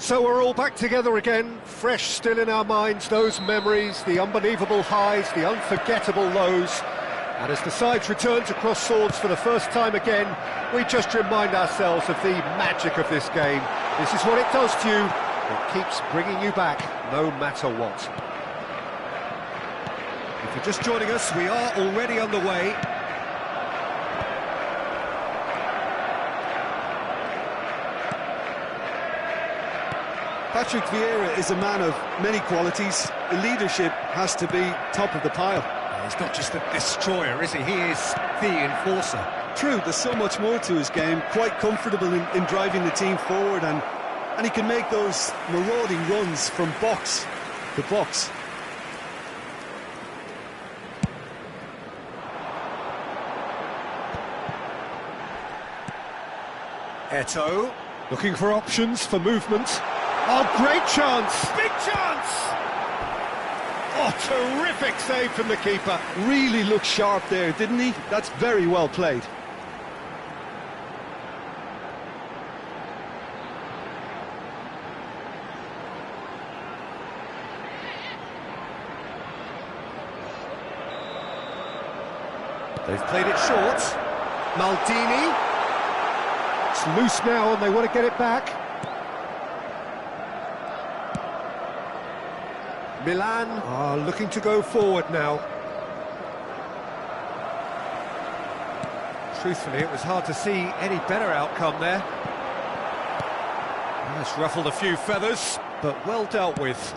So we're all back together again, fresh still in our minds, those memories, the unbelievable highs, the unforgettable lows. And as the sides return to cross swords for the first time again, we just remind ourselves of the magic of this game. This is what it does to you. It keeps bringing you back, no matter what. If you're just joining us, we are already underway. Patrick Vieira is a man of many qualities. Leadership has to be top of the pile. He's not just a destroyer, is he? He is the enforcer. True, there's so much more to his game. Quite comfortable in driving the team forward, and he can make those marauding runs from box to box. Eto'o, looking for options for movement. Oh, great chance! Big chance! Oh, terrific save from the keeper. Really looked sharp there, didn't he? That's very well played. They've played it short. Maldini. It's loose now and they want to get it back. Milan are looking to go forward now. Truthfully, it was hard to see any better outcome there. That's ruffled a few feathers, but well dealt with.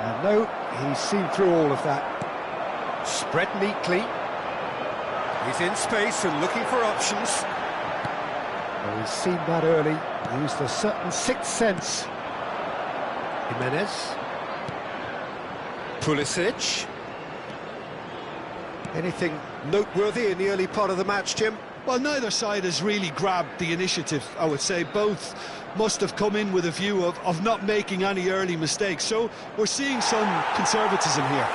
And no, he's seen through all of that. Spread neatly. He's in space and looking for options. Well, he's seen that early. Used a certain sixth sense. Jimenez. Pulisic. Anything noteworthy in the early part of the match, Jim? Well, neither side has really grabbed the initiative, I would say. Both must have come in with a view of not making any early mistakes. So we're seeing some conservatism here.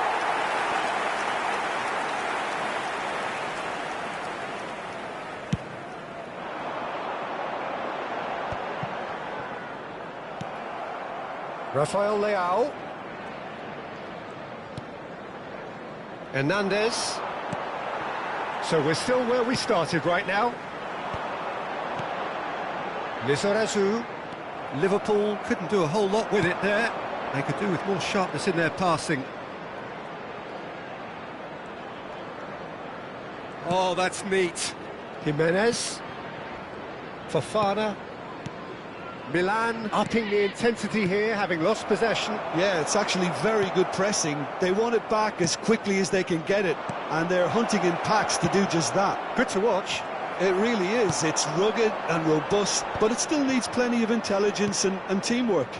Rafael Leao. Hernandez. So we're still where we started right now. Lizarazu. Liverpool couldn't do a whole lot with it there. They could do with more sharpness in their passing. Oh, that's neat. Jimenez. Fofana. Milan upping the intensity here, having lost possession. Yeah, it's actually very good pressing. They want it back as quickly as they can get it, and they're hunting in packs to do just that. Good to watch. It really is. It's rugged and robust, but it still needs plenty of intelligence and teamwork.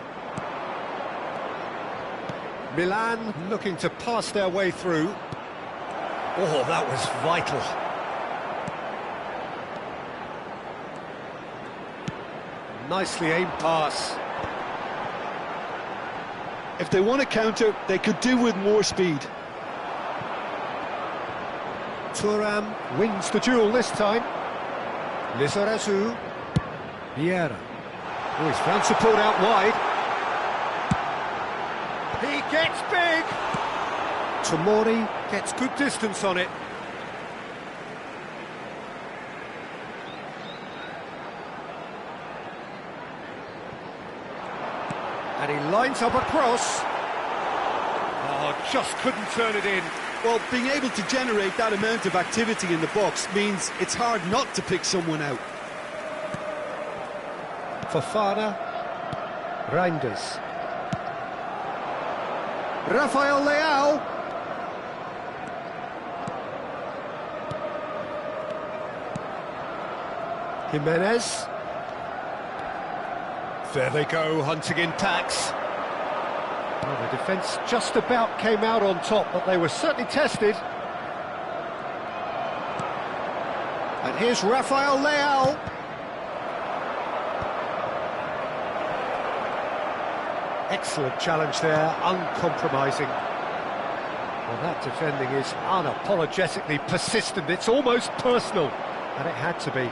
Milan looking to pass their way through. Oh, that was vital. Nicely aimed pass. If they want to counter, they could do with more speed. Thuram wins the duel this time. Lizarazu. Vieira. Oh, he's found support out wide. He gets big. Tomori gets good distance on it. And he lines up a cross. Oh, just couldn't turn it in. Well, being able to generate that amount of activity in the box means it's hard not to pick someone out. Fofana. Reinders. Rafael Leao. Jimenez. There they go, hunting in packs. Well, the defence just about came out on top, but they were certainly tested. And here's Rafael Leao. Excellent challenge there, uncompromising. Well, that defending is unapologetically persistent. It's almost personal, and it had to be.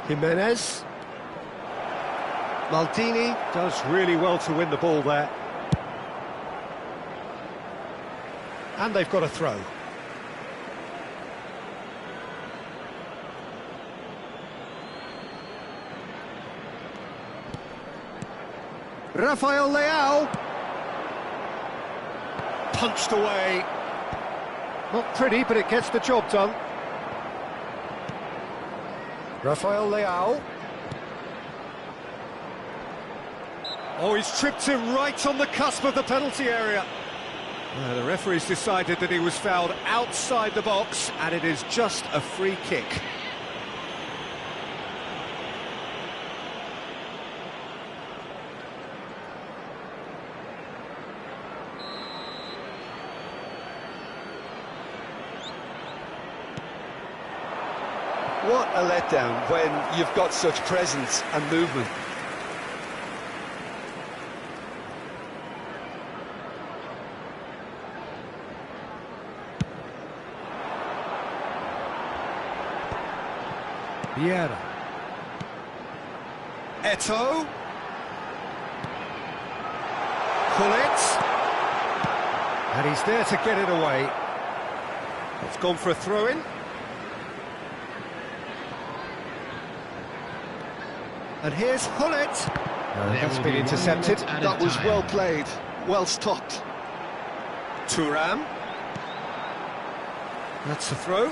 Jimenez. Maldini does really well to win the ball there. And they've got a throw. Rafael Leao. Punched away. Not pretty, but it gets the job done. Rafael Leao. Oh, he's tripped him right on the cusp of the penalty area. The referee's decided that he was fouled outside the box, and it is just a free kick. What a letdown when you've got such presence and movement. Vieira. Eto'o. Gullit. And he's there to get it away. It's gone for a throw-in. And here's Gullit. That's been intercepted. That was well played, well stopped. Thuram. That's a throw.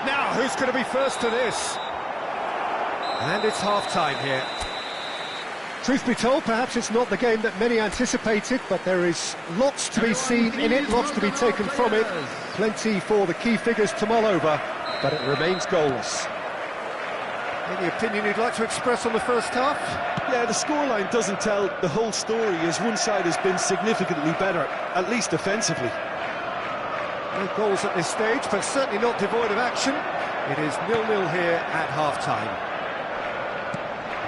Now, who's going to be first to this? And it's half-time here. Truth be told, perhaps it's not the game that many anticipated, but there is lots to be seen in it, lots to be taken from it. Plenty for the key figures to mull over, but it remains goalless. Any opinion you'd like to express on the first half? Yeah, the scoreline doesn't tell the whole story, as one side has been significantly better, at least defensively. No goals at this stage, but certainly not devoid of action. It is 0-0 here at half-time.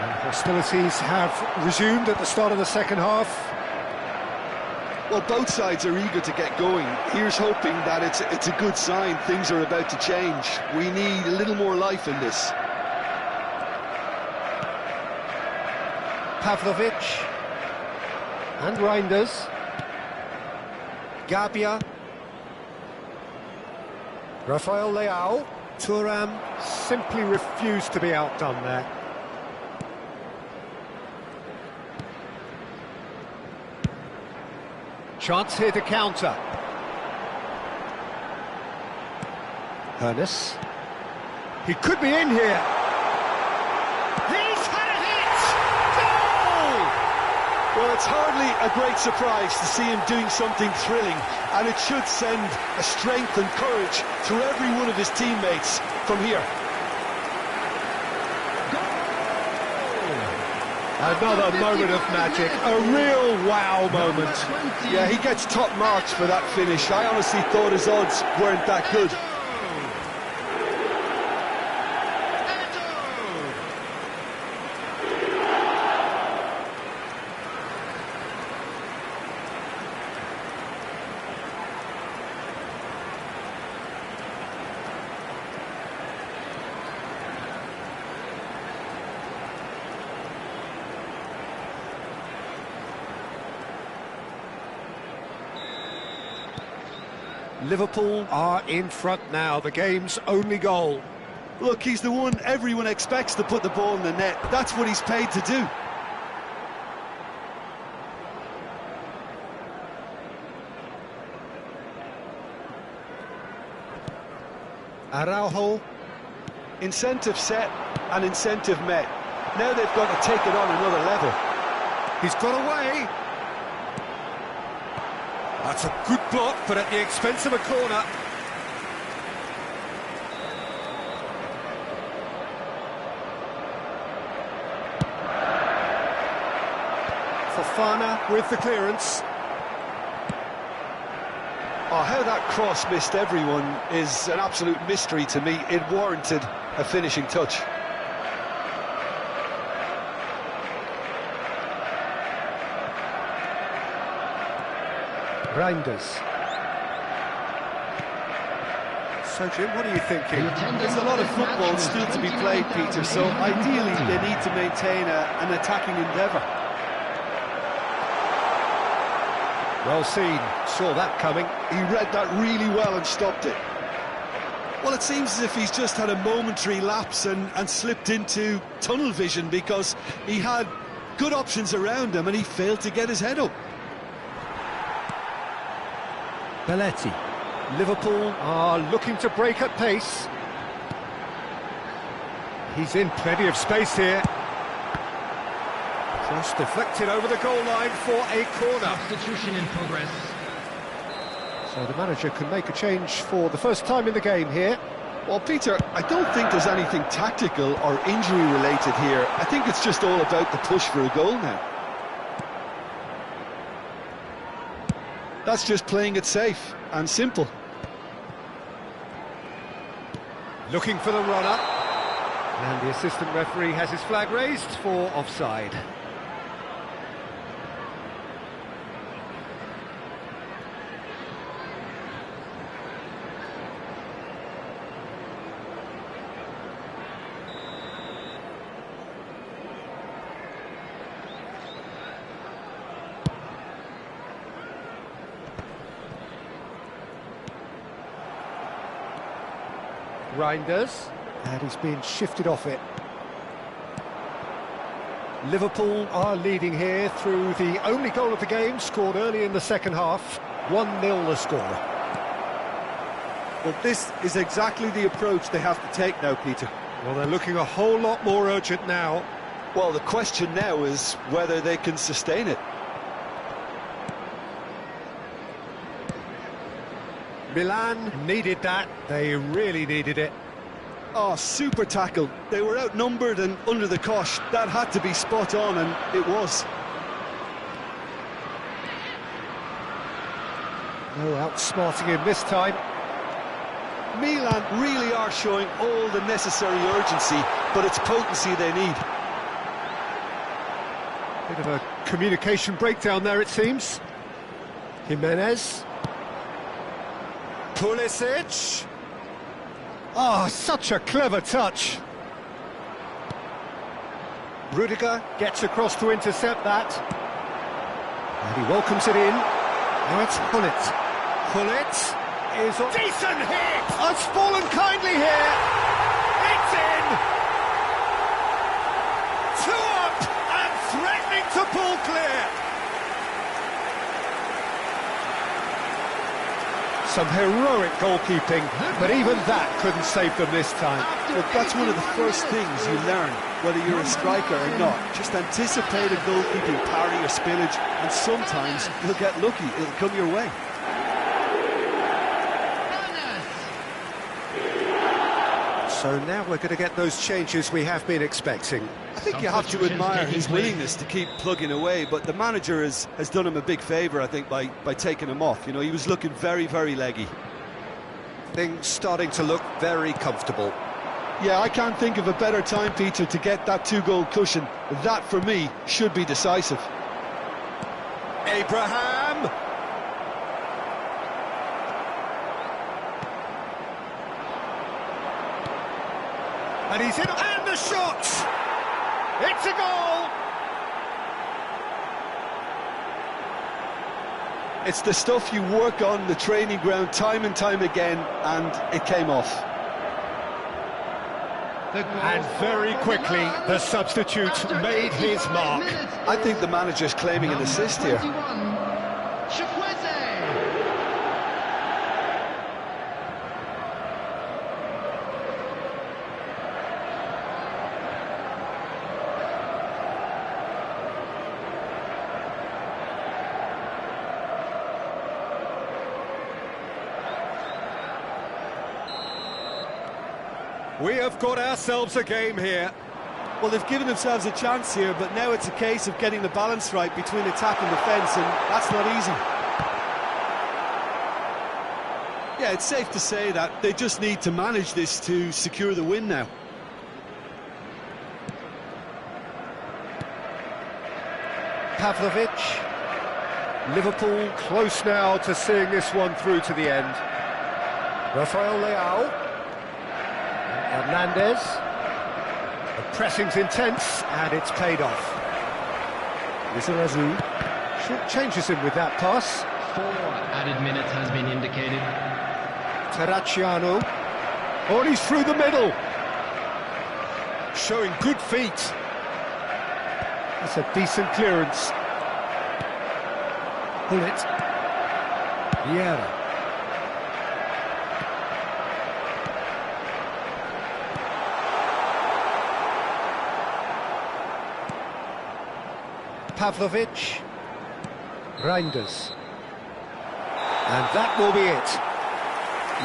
And hostilities have resumed at the start of the second half. Well, both sides are eager to get going. Here's hoping that it's a good sign. Things are about to change. We need a little more life in this. Pavlovic. And Reinders. Gabia. Rafael Leao. Thuram simply refused to be outdone there. Chance here to counter. Ernest. He could be in here. He's had a hit! Goal! Well, it's hardly a great surprise to see him doing something thrilling, and it should send a strength and courage through every one of his teammates from here. Another moment of magic, a real wow moment. Yeah, he gets top marks for that finish. I honestly thought his odds weren't that good. Liverpool are in front now, the game's only goal. Look, he's the one everyone expects to put the ball in the net. That's what he's paid to do. Araujo. Incentive set and incentive met. Now they've got to take it on another level. He's got away. That's a good block, but at the expense of a corner. Fofana with the clearance. Oh, how that cross missed everyone is an absolute mystery to me. It warranted a finishing touch. Reinders. So, Jim, what are you thinking? There's a lot of football still to be played, Peter, so ideally they need to maintain an attacking endeavour. Well seen, saw that coming. He read that really well and stopped it. Well, it seems as if he's just had a momentary lapse and slipped into tunnel vision, because he had good options around him and he failed to get his head up. Belletti. Liverpool are looking to break at pace. He's in plenty of space here. Cross deflected over the goal line for a corner. Substitution in progress. So the manager can make a change for the first time in the game here. Well, Peter, I don't think there's anything tactical or injury-related here. I think it's just all about the push for a goal now. That's just playing it safe and simple. Looking for the run-up. And the assistant referee has his flag raised for offside. Reinders, and he's being shifted off it. Liverpool are leading here through the only goal of the game, scored early in the second half. 1-0 the score. Well, this is exactly the approach they have to take now, Peter. Well, they're looking a whole lot more urgent now. Well, the question now is whether they can sustain it. Milan needed that, they really needed it. Oh, super tackle. They were outnumbered and under the cosh. That had to be spot on, and it was. No outsmarting him this time. Milan really are showing all the necessary urgency, but it's potency they need. Bit of a communication breakdown there, it seems. Jimenez. Pulisic. Oh, such a clever touch. Rudiger gets across to intercept that. And he welcomes it in. Now it's Gullit. Gullit is a decent hit! It's fallen kindly here. It's in! 2 up and threatening to pull clear. Some heroic goalkeeping, but even that couldn't save them this time. Look, that's one of the first things you learn, whether you're a striker or not. Just anticipate a goalkeeping parry or spillage, and sometimes you'll get lucky, it'll come your way. So now we're going to get those changes we have been expecting. I think you have to admire his willingness to keep plugging away, but the manager has done him a big favour, I think, by taking him off. You know, he was looking very, very leggy. Things starting to look very comfortable. Yeah, I can't think of a better time, Peter, to get that 2-goal cushion. That, for me, should be decisive. Abraham! And he's in, and the shot! It's a goal! It's the stuff you work on the training ground time and time again, and it came off. And very quickly, the substitute made his mark. I think the manager's claiming an assist here. We have got ourselves a game here. Well, they've given themselves a chance here, but now it's a case of getting the balance right between attack and defence, and that's not easy. Yeah, it's safe to say that they just need to manage this to secure the win now. Pavlovic. Liverpool close now to seeing this one through to the end. Rafael Leao. Hernandez. The pressing's intense, and it's paid off. Lizarazu short changes him with that pass. 4 added minutes has been indicated. Terracciano. Oh, he's through the middle. Showing good feet. That's a decent clearance. Gullit. Vieira. Pavlovic. Reinders. And that will be it.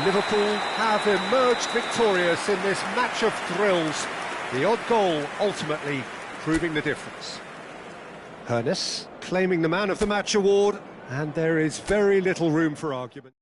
Liverpool have emerged victorious in this match of thrills. The odd goal ultimately proving the difference. Hoeneß claiming the Man of the Match award, and there is very little room for argument.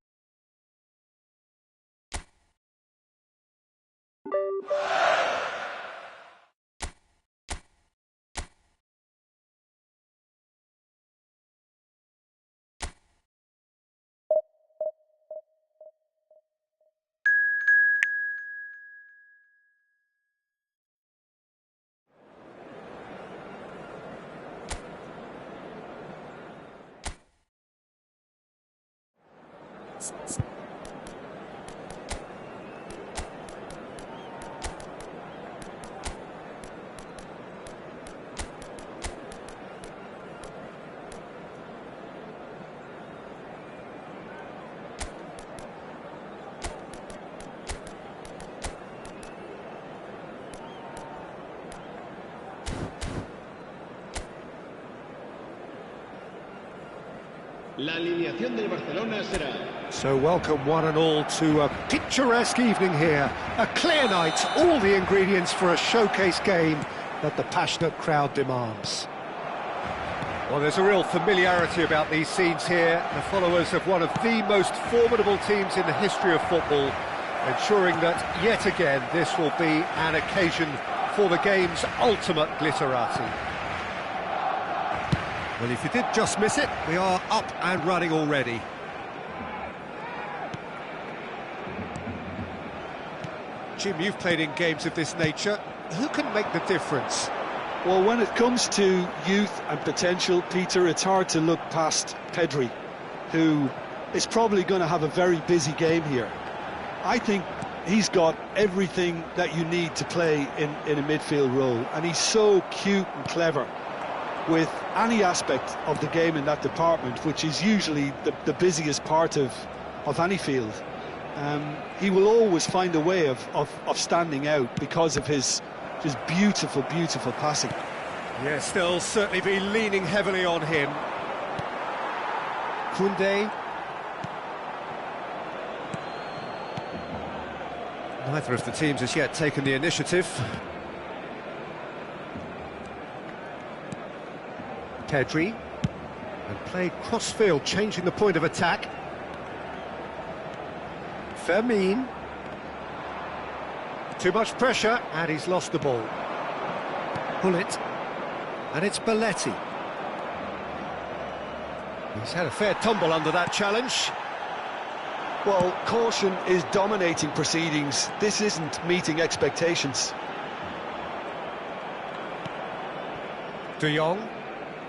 La alineación del Barcelona será. So welcome one and all to a picturesque evening here. A clear night, all the ingredients for a showcase game that the passionate crowd demands. Well, there's a real familiarity about these scenes here. The followers of one of the most formidable teams in the history of football, ensuring that yet again this will be an occasion for the game's ultimate glitterati. Well, if you did just miss it, we are up and running already. Jim, you've played in games of this nature. Who can make the difference? Well, when it comes to youth and potential, Peter, it's hard to look past Pedri, who is probably going to have a very busy game here. I think he's got everything that you need to play in a midfield role, and he's so cute and clever with any aspect of the game in that department, which is usually the busiest part of any field. He will always find a way of standing out because of his beautiful, beautiful passing. Yes, they'll certainly be leaning heavily on him. Koundé. Neither of the teams has yet taken the initiative. Pedri, and played cross-field, changing the point of attack. Fermin. Too much pressure, and he's lost the ball. Gullit, and it's Belletti. He's had a fair tumble under that challenge. Well, caution is dominating proceedings. This isn't meeting expectations. De Jong.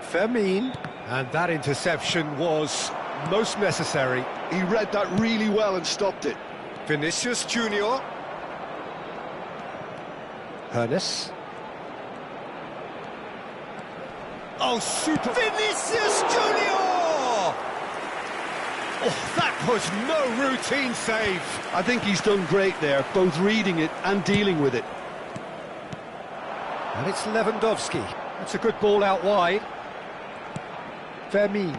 Fermin, and that interception was most necessary. He read that really well and stopped it. Vinicius Junior. Hoeneß. Oh, super! Vinicius Junior! Oh, that was no routine save. I think he's done great there, both reading it and dealing with it. And it's Lewandowski. That's a good ball out wide. Fermin.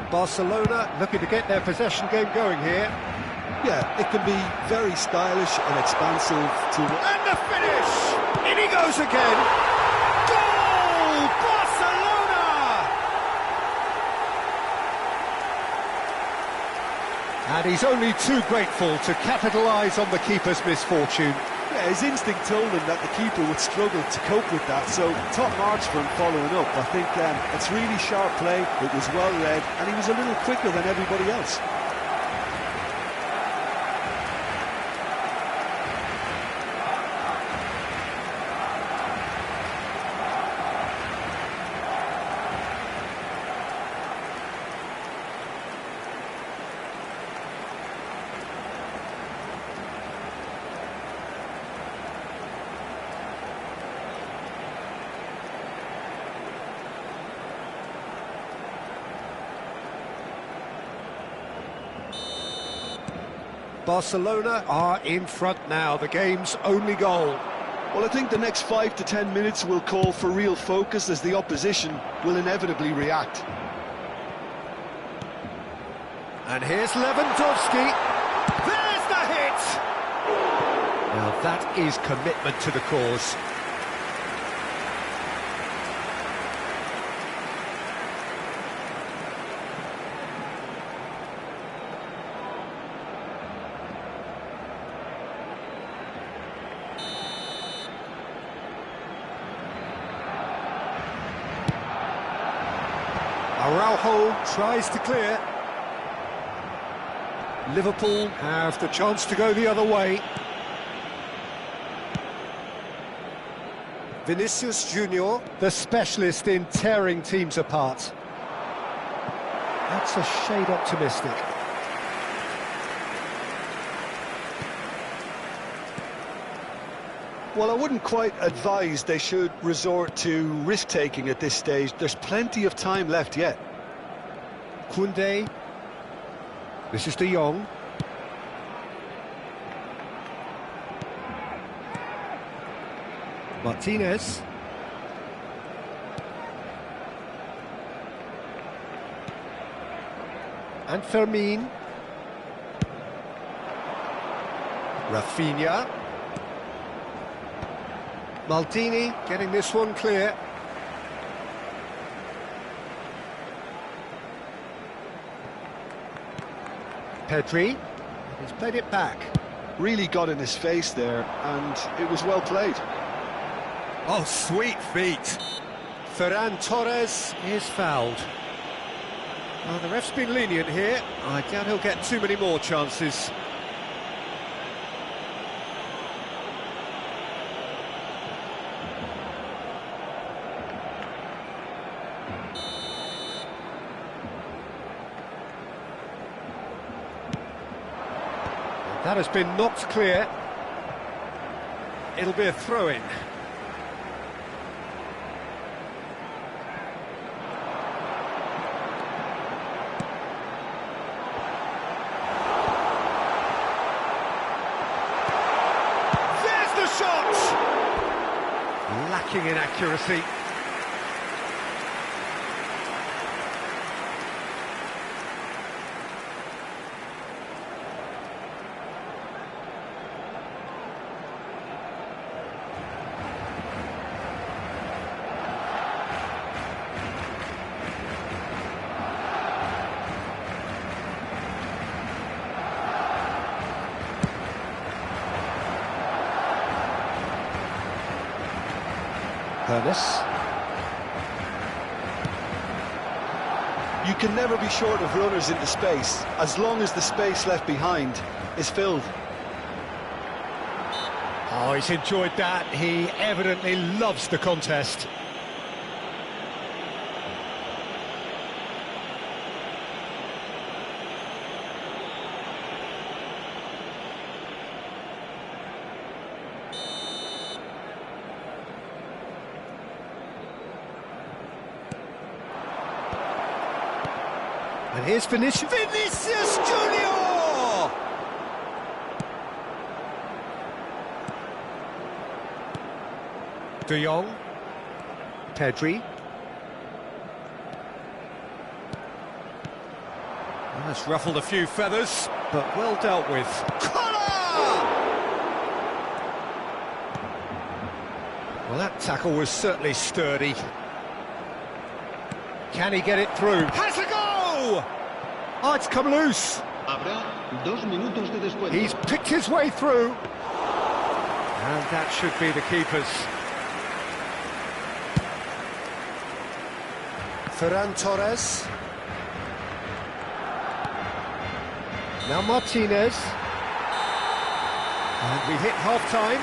Barcelona looking to get their possession game going here. Yeah, it can be very stylish and expansive to... And the finish! In he goes again! Goal! Barcelona! And he's only too grateful to capitalise on the keeper's misfortune. Yeah, his instinct told him that the keeper would struggle to cope with that, so top marks for him following up. I think it's really sharp play, it was well read, and he was a little quicker than everybody else. Barcelona are in front now, the game's only goal. Well, I think the next 5 to 10 minutes will call for real focus as the opposition will inevitably react. And here's Lewandowski. There's the hit! Now that is commitment to the cause. Araujo tries to clear. Liverpool have the chance to go the other way. Vinicius Junior, the specialist in tearing teams apart. That's a shade optimistic. Well, I wouldn't quite advise they should resort to risk-taking at this stage. There's plenty of time left yet. Koundé. This is De Jong. Martinez. And Fermin. Rafinha. Maldini getting this one clear. Pedri, he's played it back. Really got in his face there, and it was well played. Oh, sweet feet. Ferran Torres is fouled. Well, the ref's been lenient here. I doubt he'll get too many more chances. That has been knocked clear. It'll be a throw-in. There's the shot! Lacking in accuracy. Ernest. You can never be short of runners into space, as long as the space left behind is filled. Oh, he's enjoyed that. He evidently loves the contest. And here's Vinicius Junior! De Jong. Pedri. Well, that's ruffled a few feathers, but well dealt with. Well, that tackle was certainly sturdy. Can he get it through? Has a go! Oh, it's come loose. Habrá 2 minutos de descuento. He's picked his way through. And that should be the keeper's. Ferran Torres. Now Martinez. And we hit half-time.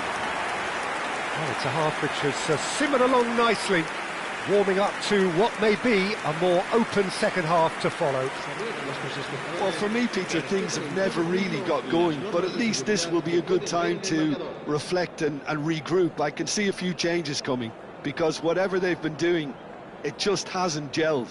Well, it's a half which has simmered along nicely, warming up to what may be a more open second half to follow. Well, for me, Peter, things have never really got going, but at least this will be a good time to reflect and regroup. I can see a few changes coming, because whatever they've been doing, it just hasn't gelled.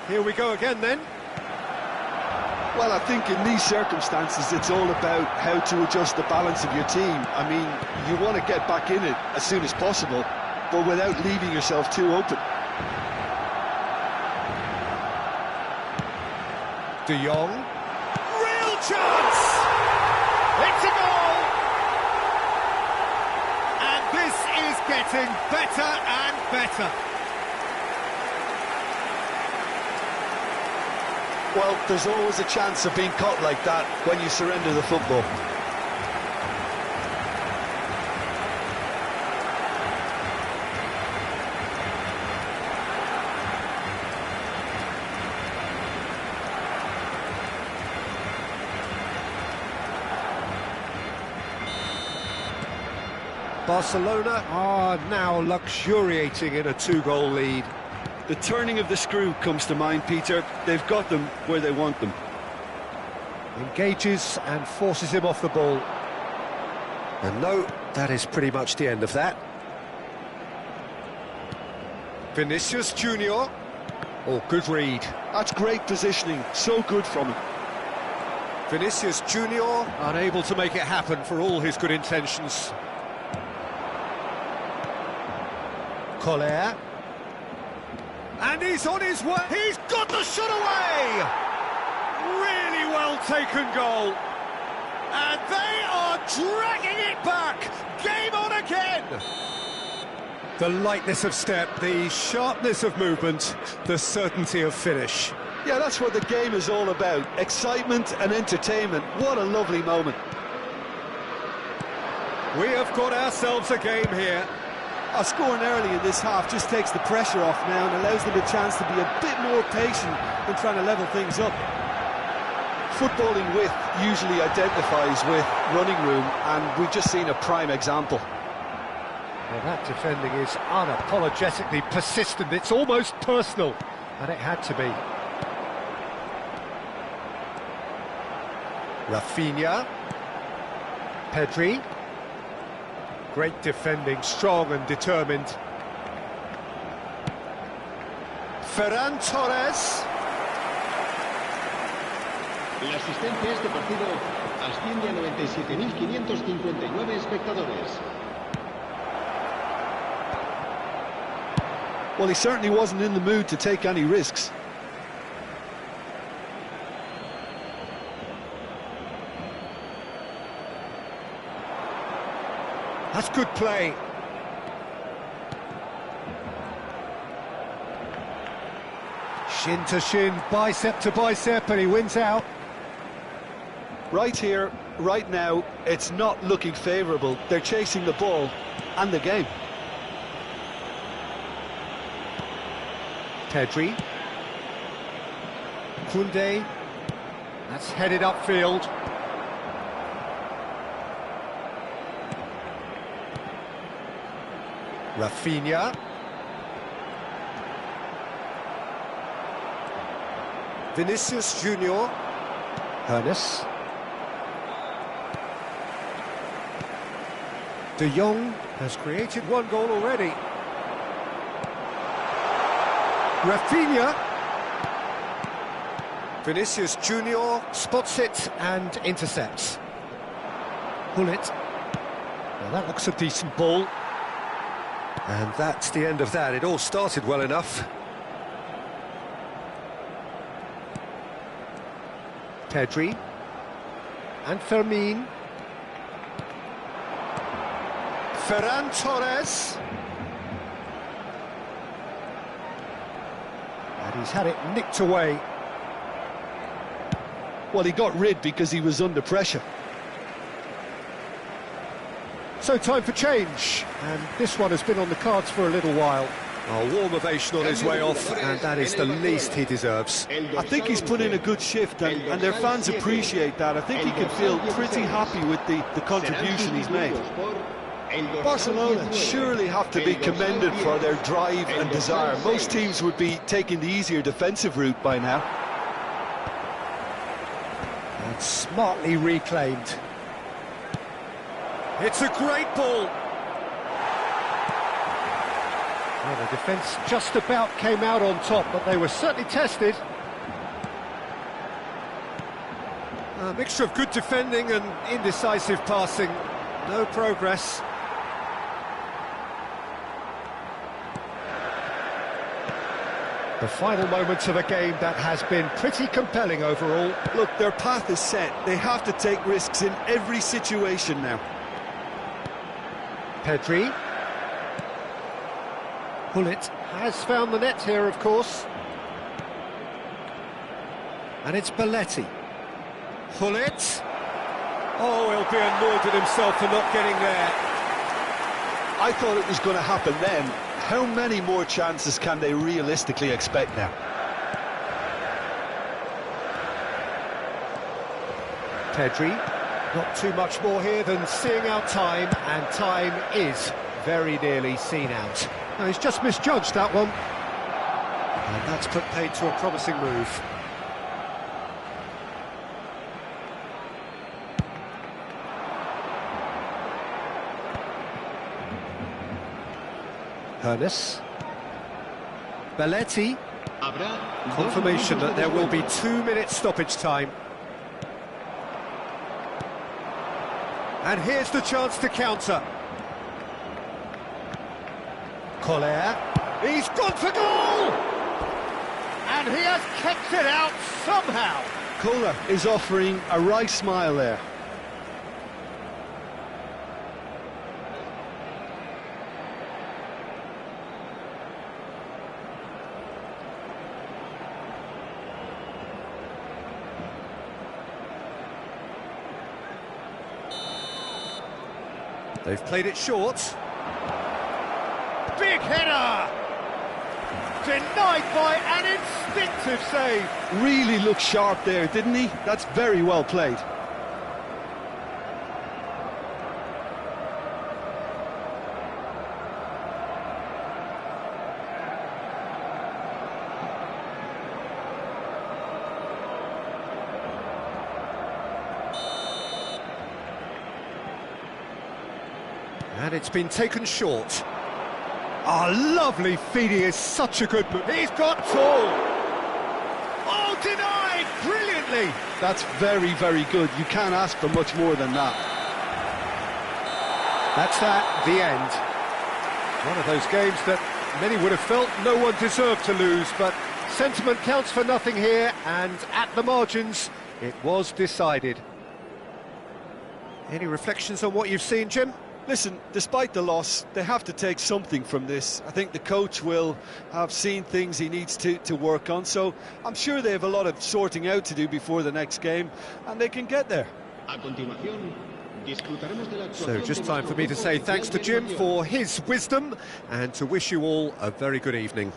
Here we go again then. Well, I think in these circumstances it's all about how to adjust the balance of your team. I mean, you want to get back in it as soon as possible, but without leaving yourself too open. De Jong. Real chance! It's a goal! And this is getting better and better. Well, there's always a chance of being caught like that when you surrender the football. Barcelona are now luxuriating in a two-goal lead. The turning of the screw comes to mind, Peter. They've got them where they want them. Engages and forces him off the ball. And no, that is pretty much the end of that. Vinicius Junior. Oh, good read. That's great positioning. So good from him. Vinicius Junior unable to make it happen for all his good intentions. Koller. And he's on his way. He's got the shot away. Really well taken goal. And they are dragging it back. Game on again. The lightness of step, the sharpness of movement, the certainty of finish. Yeah, that's what the game is all about. Excitement and entertainment. What a lovely moment. We have got ourselves a game here. Scoring early in this half just takes the pressure off now and allows them a chance to be a bit more patient in trying to level things up. Footballing width usually identifies with running room, and we've just seen a prime example. Well, that defending is unapologetically persistent. It's almost personal, and it had to be. Rafinha. Pedri. Great defending, strong and determined. Ferran Torres. La asistencia a este partido asciende a 97.559 espectadores. Well, he certainly wasn't in the mood to take any risks. That's good play. Shin to shin, bicep to bicep, and he wins out. Right here, right now, it's not looking favourable. They're chasing the ball and the game. Pedri. Koundé. That's headed upfield. Rafinha. Vinicius Junior. Hernes. De Jong has created one goal already. Rafinha. Vinicius Junior spots it and intercepts. Gullit. Well, that looks a decent ball. And that's the end of that. It all started well enough. Pedri. And Fermin. Ferran Torres. And he's had it nicked away. Well, he got rid because he was under pressure. So time for change, and this one has been on the cards for a little while. A warm ovation on his way off, and that is the least he deserves. I think he's put in a good shift, and their fans appreciate that. I think he can feel pretty happy with the contribution he's made. Barcelona surely have to be commended for their drive and desire. Most teams would be taking the easier defensive route by now. And smartly reclaimed. It's a great ball. Well, the defence just about came out on top, but they were certainly tested. A mixture of good defending and indecisive passing. No progress. The final moments of a game that has been pretty compelling overall. Look, their path is set. They have to take risks in every situation now. Pedri. Gullit has found the net here, of course. And it's Belletti. Gullit. Oh, he'll be annoyed at himself for not getting there. I thought it was going to happen then. How many more chances can they realistically expect now? Pedri. Not too much more here than seeing out time, and time is very nearly seen out. No, he's just misjudged that one. And that's put paid to a promising move. Hernes. Belletti. Confirmation that there will be 2 minutes stoppage time. And here's the chance to counter. Koller. He's gone for goal! And he has kept it out somehow. Koller is offering a wry smile there. They've played it short. Big header! Denied by an instinctive save. Really looked sharp there, didn't he? That's very well played. And it's been taken short. Oh, lovely feed, he is such a good move. He's got tall. Oh, denied brilliantly. That's very, very good. You can't ask for much more than that. That's that, the end. One of those games that many would have felt no one deserved to lose, but sentiment counts for nothing here, and at the margins, it was decided. Any reflections on what you've seen, Jim? Listen, despite the loss, they have to take something from this. I think the coach will have seen things he needs to work on, so I'm sure they have a lot of sorting out to do before the next game, and they can get there. So just time for me to say thanks to Jim for his wisdom, and to wish you all a very good evening.